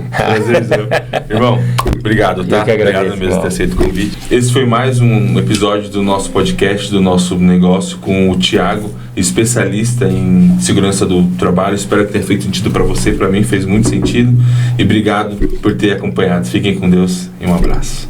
Irmão, obrigado, tá? Eu que agradeço, obrigado mesmo por ter aceito o convite. Esse foi mais um episódio do nosso podcast, do nosso negócio, com o Thiago, especialista em segurança do trabalho. Espero que tenha feito sentido para você, para mim fez muito sentido. E obrigado por ter acompanhado. Fiquem com Deus e um abraço.